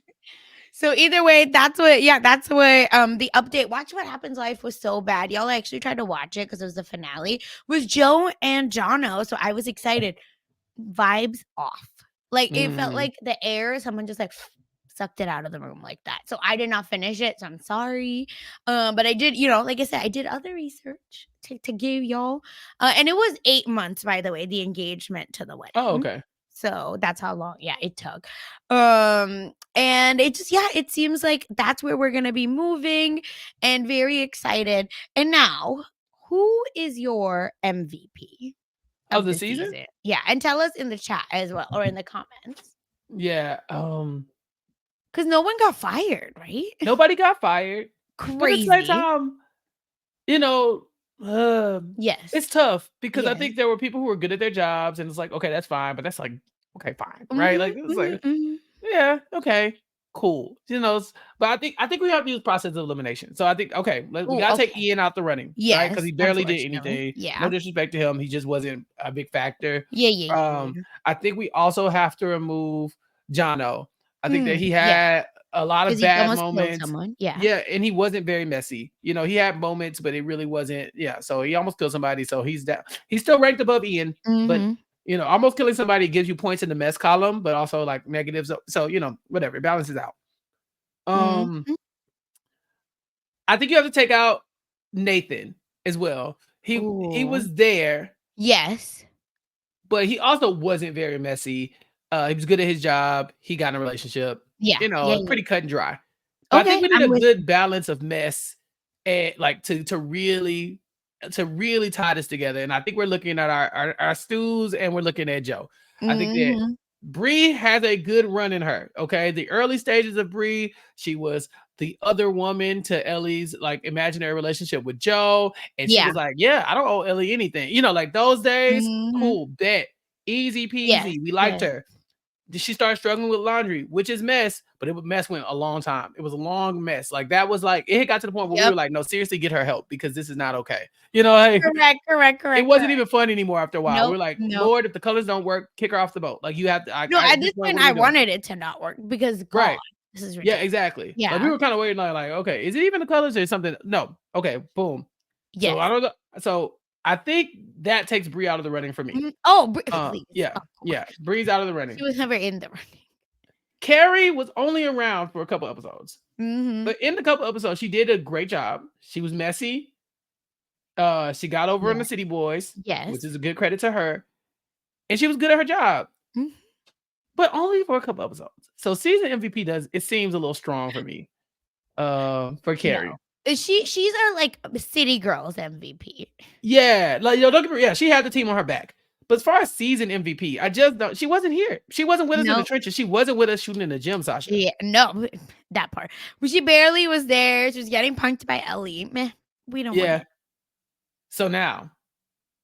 So either way, that's what the update. Watch What Happens Life was so bad. Y'all actually tried to watch it because it was the finale. Was Joe and Jono. So I was excited. Vibes off. Like it felt Mhm. like the air, someone just like sucked it out of the room like that. So I did not finish it. So I'm sorry. But I did, like I said, I did other research to give y'all. And it was 8 months, by the way, the engagement to the Oh, wedding. okay. So that's how long, it took. And it just, it seems like that's where we're gonna be moving and very excited. And now, who is your MVP Of of the the season? season? Yeah, and tell us in the chat as well or in the comments. Yeah. Because no one got fired, right? Nobody got fired. But at the same Crazy. time, you know, Yes. it's tough because I Yes. think there were people who were good at their jobs, and it's like, okay, that's fine, but that's like, okay, fine, right? Mhm, Like it's mhm, like, mhm. yeah, okay. cool. But I think we have to use process of elimination. So I think we Ooh, gotta take okay. Ian out the running, right? Because Yes, he barely did unfortunately. anything. No Yeah. disrespect to him, he just wasn't a big factor. Yeah. I think we also have to remove Jono. I think that he Yeah, had a lot of because he bad almost killed moments. someone. Yeah. Yeah, and he wasn't very messy. He had moments, but it really wasn't. Yeah, so he almost killed somebody. So he's down. He's still ranked above Ian, but Mhm. almost killing somebody gives you points in the mess column, but also like negatives. So whatever, it balances out. Um, Mhm. I think you have to take out Nathan as well. He Ooh. was there, Yes. but he also wasn't very messy. He was good at his job. He got in a relationship. Yeah. Pretty cut and dry. But I think Okay, we need I'm a with good you. balance of mess and like to really tie this together. And I think we're looking at our stews and we're looking at Joe. I think that Mhm. Bri has a good run in her. Okay. The early stages of Bri, she was the other woman to Ellie's like imaginary relationship with Joe. And she Yeah. was like, yeah, I don't owe Ellie anything. Like those days, Mhm. cool, bet. Easy Yes, peasy. We liked yes. her. Did she start struggling with laundry, which is mess, but mess went a long time. It was a long mess. Like that was like it got to the point where we Yep. were like, no, seriously, get her help because this is not okay. Like it wasn't Correct. even fun anymore after a while. We Nope, were like, nope. Lord, if the colors don't work, kick her off the boat. Like you have to. No, At at this this point, point, what are I we doing? wanted it to not work because God, Right. this is Yeah, ridiculous. exactly. Like we Yeah. were kind of waiting like, okay, is it even the colors or something? No. Okay, boom. So I Yes. don't know. So I think that takes Bri out of the running for me. Oh, please, Yeah, of yeah. course. Bri's out of the She running. was never in the running. Carrie was only around for a couple episodes. Mhm. But in the couple episodes, she did a great job. She was messy. She got over on Yeah. the City Boys, which Yes. is a good credit to her. And she was good at her job, Mhm. but only for a couple episodes. So season MVP it seems a little strong for me. For No. Carrie. She's our, like, city girls MVP. Yeah, like don't get me. Yeah, she had the team on her back. But as far as season MVP, I just don't. She wasn't here. She wasn't with us in the No. trenches. She wasn't with us shooting in the gym, Sasha. Yeah, no, that part. But she barely was there. She was getting punked by Ellie. Meh, we don't want Yeah. it. So now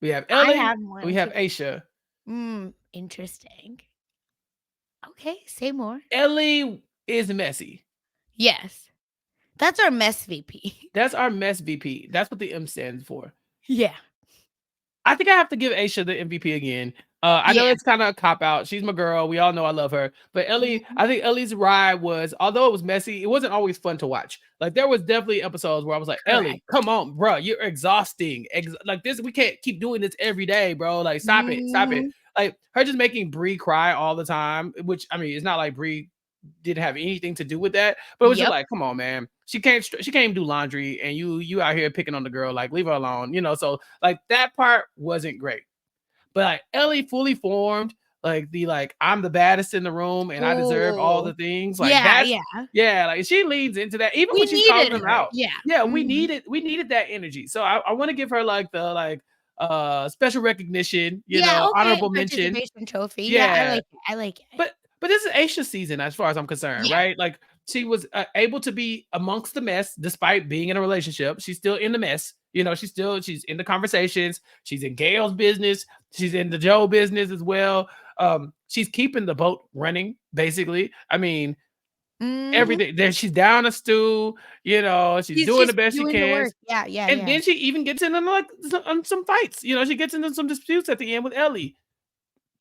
we have I Ellie. have We one have too. Aisha. Interesting. Okay, say more. Ellie is messy. Yes. That's our mess VP. That's our mess VP. That's what the M stands for. Yeah. I think I have to give Aisha the MVP again. I know Yeah. it's kind of a cop out. She's my girl. We all know I love her. But Ellie, Mhm. I think Ellie's ride was, although it was messy, it wasn't always fun to watch. Like there was definitely episodes where I was like, Correct. Ellie, come on, bro, you're exhausting. Like this, we can't keep doing this every day, bro. Like stop it, stop it. Mhm. Like her just making Bri cry all the time, which I mean, it's not like Bri didn't have anything to do with that, but it was just Yep. like, come on, man. She can't even do laundry, and you out here picking on the girl, like leave her alone, So like that part wasn't great. But like Ellie fully formed, like I'm the baddest in the room and I deserve all Ooh. the things. Like Yeah, that's yeah. yeah, like she leans into that even We when she's calling needed them her. out. Yeah. Yeah, Mhm. we needed that energy. So I want to give her like the special recognition, Yeah, okay. honorable mention. Participation trophy. Yeah, I Yeah. like it. I like it. But this is Aisha's season as far as I'm concerned, Yeah. right? Like she was able to be amongst the mess despite being in a relationship. She's still in the mess. She's in the conversations. She's in Gail's business. She's in the Joe business as well. She's keeping the boat running, basically. I mean, Mhm. everything. Then she's down a stew. She's doing She's the best she doing the can. work. Yeah, yeah, And yeah. then she even gets into like some fights. She gets into some disputes at the end with Ellie.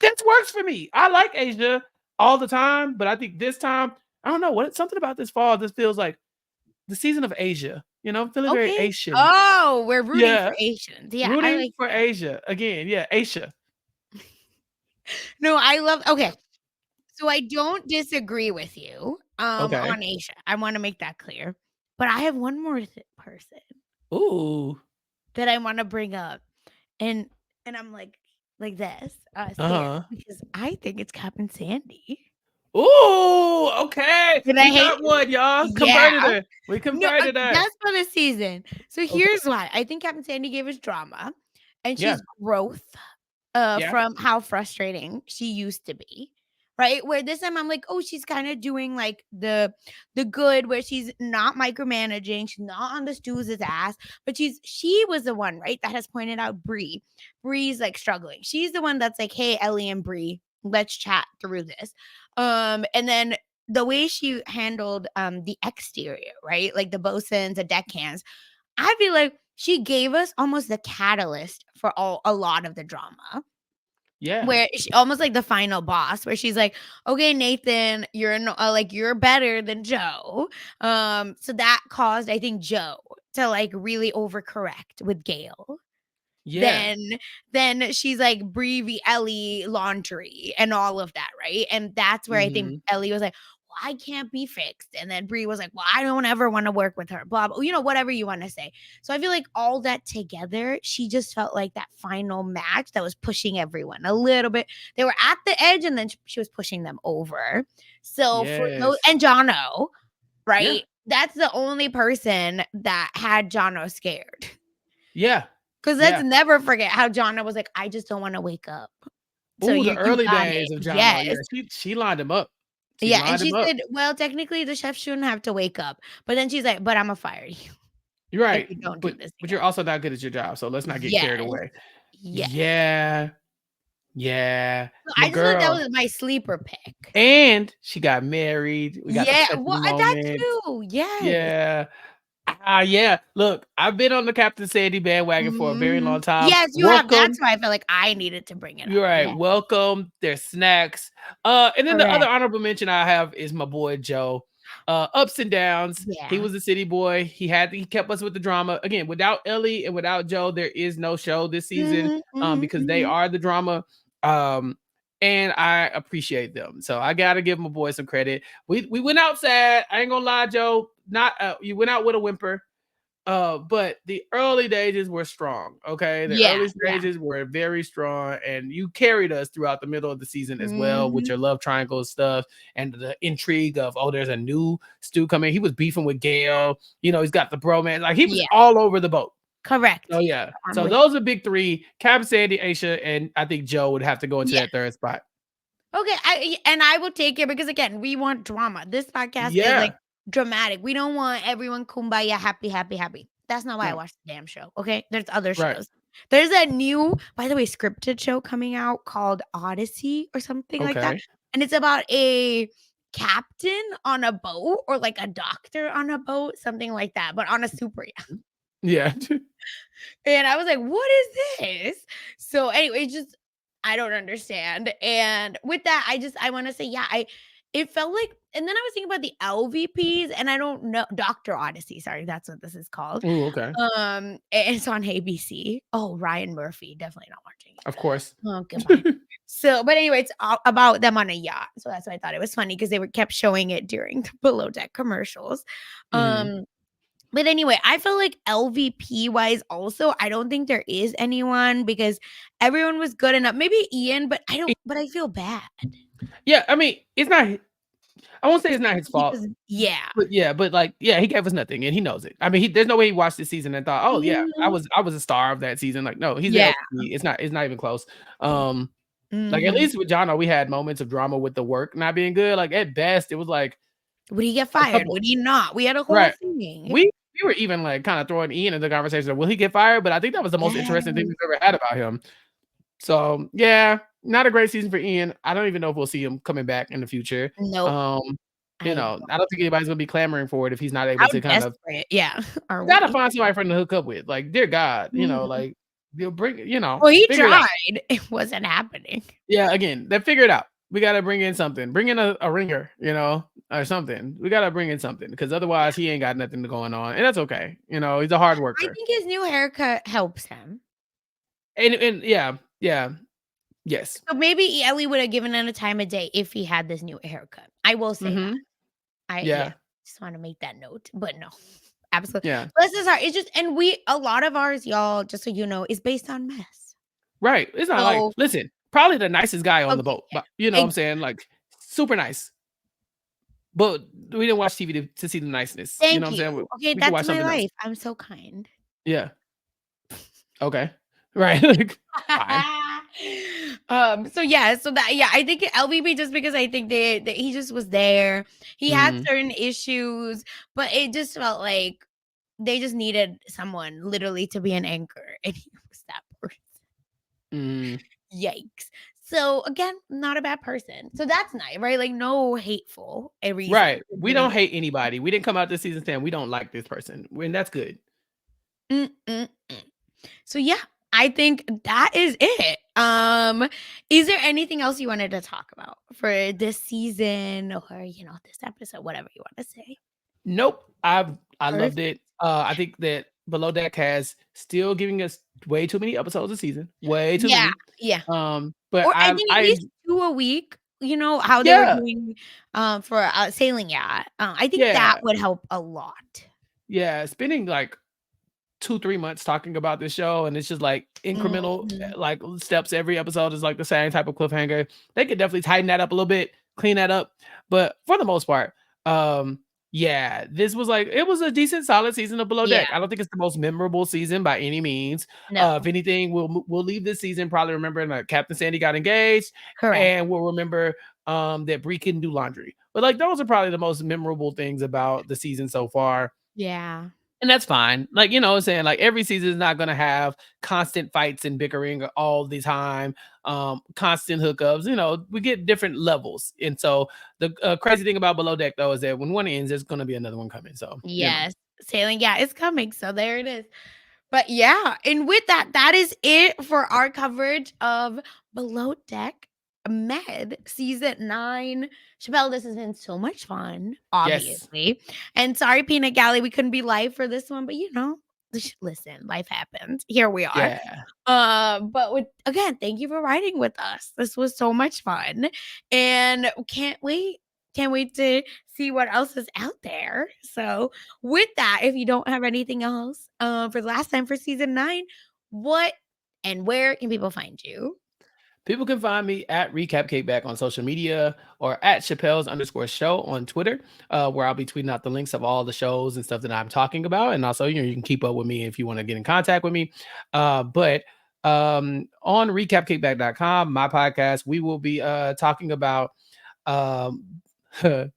That works for me. I like Asia all the time, but I think this time, I don't know what something about this fall. This feels like the season of Asia. I'm feeling very Okay. Asian. Oh, we're rooting for Yeah, Asians. Yeah, I rooting like for it. Asia again. Yeah, Asia. No, I love okay. So I don't disagree with you, Okay. on Aisha. I wanna make that clear. But I have one more person Ooh. that I wanna bring up, and I'm like this, Uh scared huh. because I think it's Captain Sandy. Ooh. Okay. And I We hate got one, y'all. yeah. Converted her. We No, converted her. that's for the season. So Okay. here's why. I think Captain Sandy gave us drama, and Yeah. she's growth, Yeah. from how frustrating she used to be, right? Where this time I'm like, oh, she's kind of doing like the good, where she's not micromanaging, she's not on the stools' ass, but she was the one, right, that has pointed out Bri. Bri's like struggling. She's the one that's like, hey, Ellie and Bri, let's chat through this. And then the way she handled the exterior, right? Like the bosuns, the deckhands. I feel like she gave us almost the catalyst for a lot of the drama. Yeah. Where she almost like the final boss, where she's like, "Okay, Nathan, you're like you're better than Joe." So that caused, I think, Joe to like really overcorrect with Gael. Yeah. Then she's like Bri v. Ellie laundry and all of that, right? And that's where I think Mhm. Ellie was like, "Well, I can't be fixed." And then Bri was like, "Well, I don't ever want to work with her." Blah blah, whatever you want to say. So I feel like all that together, she just felt like that final match that was pushing everyone a little bit. They were at the edge, and then she was pushing them over. So for those, Yes. and Jono, Yeah. right? That's the only person that had Jono scared. Yeah. 'Cause let's Yeah. never forget how Jonna was like, "I just don't wanna wake up." So Ooh, the you early got it. days of Jono. Yeah, Yes. she lined him up. She Yeah, and lined him she up. said, "Well, technically, the chef shouldn't have to wake up." But then she's like, "But Imma fire you You're if right, you don't do but this you're again." also not good at your job, so let's not get carried Yes. away. Yes. Yeah. Yeah. So My I just thought that girl. was my sleeper pick. And she got married. We got the Yeah, touching well, that moments. too. Yes. Yeah. Yeah. Look, I've been on the Captain Sandy bandwagon for a very long Mhm. time. Yes, you have. That's Welcome. why I felt like I needed to bring it up. You're right. Yeah. Welcome. There's snacks. And then the other Correct. honorable mention I have is my boy Joe. Ups and downs. He Yeah. was a city boy. He kept us with the drama. Again, without Ellie and without Joe, there is no show this season. Mhm, mhm, Because they mhm. are the drama. Um, and I appreciate them. So I gotta give my boy some credit. We went out sad. I ain't gonna lie, Joe. Not you went out with a whimper. But the early stages were strong. Okay, the Yeah, early yeah. stages were very strong, and you carried us throughout the middle of the season as well with Mhm. your love triangle stuff and the intrigue of there's a new Stu coming. He was beefing with Gail. He's got the bromance. Like he was Yeah. all over the boat. So Correct. yeah, I'm so with those are big three: Cap, Sandy, Aisha, and I think Joe would have to go into Yeah. that third spot. Okay, I will take it because again, we want drama. This podcast is like Yeah, dramatic. We don't want everyone kumbaya, happy, happy, happy. That's not why I no, watched the damn show. Okay, there's other right. shows. There's a new, by the way, scripted show coming out called Odyssey or something like that, Okay. and it's about a captain on a boat or like a doctor on a boat, something like that, but on a super yacht. Yeah. And I was like, "What is this?" So anyway, just I don't understand. And with that, I want to say, yeah, it felt like, and then I was thinking about the LVPs, and I don't know, Doctor Odyssey. Sorry, that's what this is called. Ooh, okay. It's on ABC. Oh, Ryan Murphy, definitely not watching it. Of course. Oh, goodbye. So, but anyway, it's all about them on a yacht. So that's why I thought it was funny because they were kept showing it during the below deck commercials. Mhm. Um, but anyway, I feel like LVP wise also, I don't think there is anyone because everyone was good enough. Maybe Ian, but I feel bad. Yeah, I mean, it's not. I won't say It's it's not his he fault. was yeah. But yeah, he gave us nothing and he knows it. I mean, there's no way he watched this season and thought, "Oh yeah, I Mhm. was I was a star of that season." Like, no, he's the Yeah. LP. It's not even close. Um, like at Mhm. least with Jono, we had moments of drama with the work not being good. Like at best, it was like Would he get a fired? couple Would he not? We had a whole right. thing. We were even like kind of throwing Ian into the conversation of will he get fired? But I think that was the most interesting thing Yes. we've ever had about him. So yeah, not a great season for Ian. I don't even know if we'll see him coming back in the future. Nope. Um, I I don't think anybody's gonna be clamoring for it if he's not able How to kind of desperate, yeah, are you gotta we? find somebody for him to hook up with. Like, dear God, Mhm. like you'll bring, Well, he figure it out. tried. It wasn't happening. Yeah, again, then figure it out. We gotta bring in something. Bring in a ringer, or something. We gotta bring in something because otherwise he ain't got nothing going on, and that's okay. He's a hard I worker. think his new haircut helps him. And yeah, yeah, yes. So maybe Ellie would have given him a time of day if he had this new haircut. I will say that. Mm-hmm. Yeah, Yeah, just wanna make that note, but no, absolutely. yeah. Bless his heart. It's just, and a lot of ours, y'all, just so you know, is based on mess. Right. It's not like, So, listen, probably the nicest guy on the okay, boat, yeah. but you know what I'm saying? Like super nice. But we didn't watch TV to see the niceness. You know Thank what I'm you. saying? Okay, We could that's watch my something else. life. I'm so kind. Yeah. Okay. Right. Like, fine. So yeah, so that yeah, I think LVP just because I think he just was there. He had Mhm. certain issues, but it just felt like they just needed someone literally to be an anchor, and he was that person. Mhm. Yikes. So again, not a bad person. So that's nice, right? Like no hateful a reason Right. for We doing don't it. hate anybody. We didn't come out this season saying we don't like this person, and that's good. Mm-mm-mm. So yeah, I think that is it. Is there anything else you wanted to talk about for this season or this episode, whatever you want to say? Nope. I loved Perfect. it. I think that Below Deck has still giving us way too many episodes a season. Way too Yeah, many. yeah. But Or I think at I least 2 a week, how they were yeah, doing, for, Sailing Yacht. I think that yeah, would help a lot. yeah. Spending like 2-3 months talking about this show, and it's just like incremental Mhm. like steps. Every episode is like the same type of cliffhanger. They could definitely tighten that up a little bit, clean that up, but for the most part, um yeah, this was like, it was a decent solid season of Below Yeah, Deck. I don't think it's the most memorable season by any means. no, If anything, we'll leave this season probably remembering that Captain Sandy got engaged, correct. and we'll remember that Bree can do laundry. But like, those are probably the most memorable things about the season so far, Yeah. and that's fine. Like, you know what I'm saying? Like, every season is not gonna have constant fights and bickering all the time, constant hookups. We get different levels. And so the crazy thing about Below Deck though is that when one ends, there's gonna be another one coming. So. Yes. Sailing Yacht is coming, so there it is. But yeah, and with that, that is it for our coverage of Below Deck Med season 9. Chappelle, this has been so much fun, Yes. obviously. And sorry, Peanut Gallery, we couldn't be live for this one, but listen, life happens. Here we are. Yeah. But again, thank you for riding with us. This was so much fun. And can't wait. Can't wait to see what else is out there. So with that, if you don't have anything else, for the last time for season 9, what and where can people find you? People can find me at Recap Kickback on social media, or at Chappelle's_show on Twitter, where I'll be tweeting out the links of all the shows and stuff that I'm talking about. And also, you can keep up with me if you want to get in contact with me. But on recapkickback.com, my podcast, we will be talking about um, The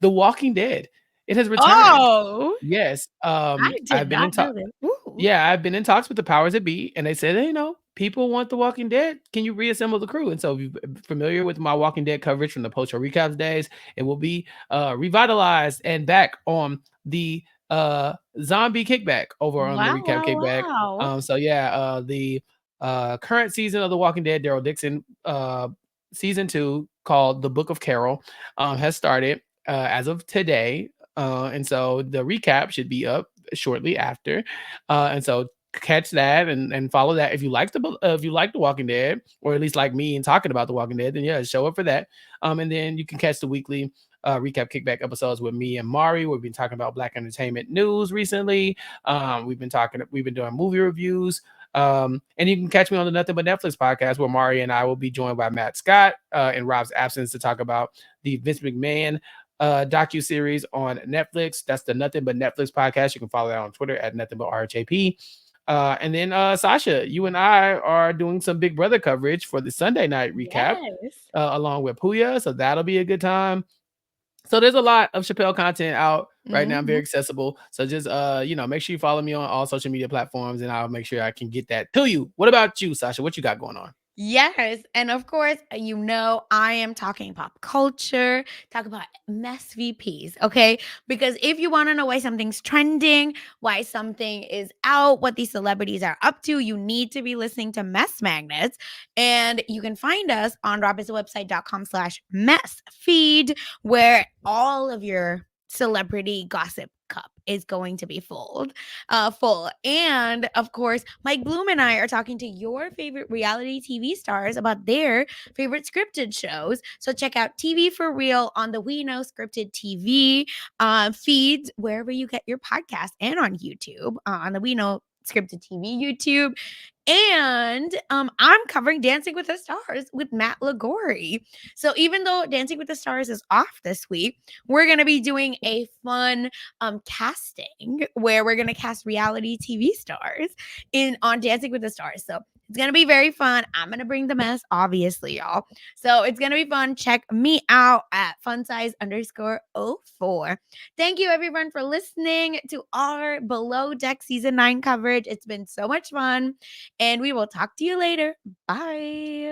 Walking Dead. It has returned. Oh, Yes. I I've did been in not talk. know this. Ooh. Yeah, I've been in talks with the powers that be, and they said, people want The Walking Dead. Can you reassemble the crew? And so, if you're familiar with my Walking Dead coverage from the post-show recaps days, it will be revitalized and back on the zombie kickback over on the Wow, recap wow, kickback. wow. So yeah, the current season of The Walking Dead, Daryl Dixon, season 2, called The Book of Carol, has started as of today, and so the recap should be up shortly after. And so catch that and follow that. If you like the Walking Dead, or at least like me and talking about the Walking Dead, then yeah, show up for that. And then you can catch the weekly recap kickback episodes with me and Mari. We've been talking about Black entertainment news recently. We've been doing movie reviews. And you can catch me on the Nothing But Netflix podcast, where Mari and I will be joined by Matt Scott in Rob's absence to talk about the Vince McMahon docu-series on Netflix. That's the Nothing But Netflix podcast. You can follow that on Twitter at Nothing But RHAP. And then Sasha, you and I are doing some Big Brother coverage for the Sunday night recap, Yes. along with Puya. So that'll be a good time. So there's a lot of Chappelle content out right now, very Mhm. accessible. So just make sure you follow me on all social media platforms, and I'll make sure I can get that to you. What about you, Sasha? What you got going on? Yes, and of course, I am talking pop culture, talk about mess VPs, okay? Because if you want to know why something's trending, why something is out, what these celebrities are up to, you need to be listening to Mess Magnets. And you can find us on robinsonwebsite.com/mess feed, where all of your celebrity gossip cup is going to be full. And of course, Mike Bloom and I are talking to your favorite reality TV stars about their favorite scripted shows. So check out TV for Real on the We Know Scripted TV feeds, wherever you get your podcast, and on YouTube, on the We Know Scripted TV YouTube. And I'm covering Dancing with the Stars with Matt Lagori. So even though Dancing with the Stars is off this week, we're gonna be doing a fun casting where we're gonna cast reality TV stars in on Dancing with the Stars. So it's gonna be very fun. I'm gonna bring the mess, obviously, y'all. So it's gonna be fun. Check me out at funsize_04. Thank you everyone for listening to our Below Deck season 9 coverage. It's been so much fun, and we will talk to you later. Bye.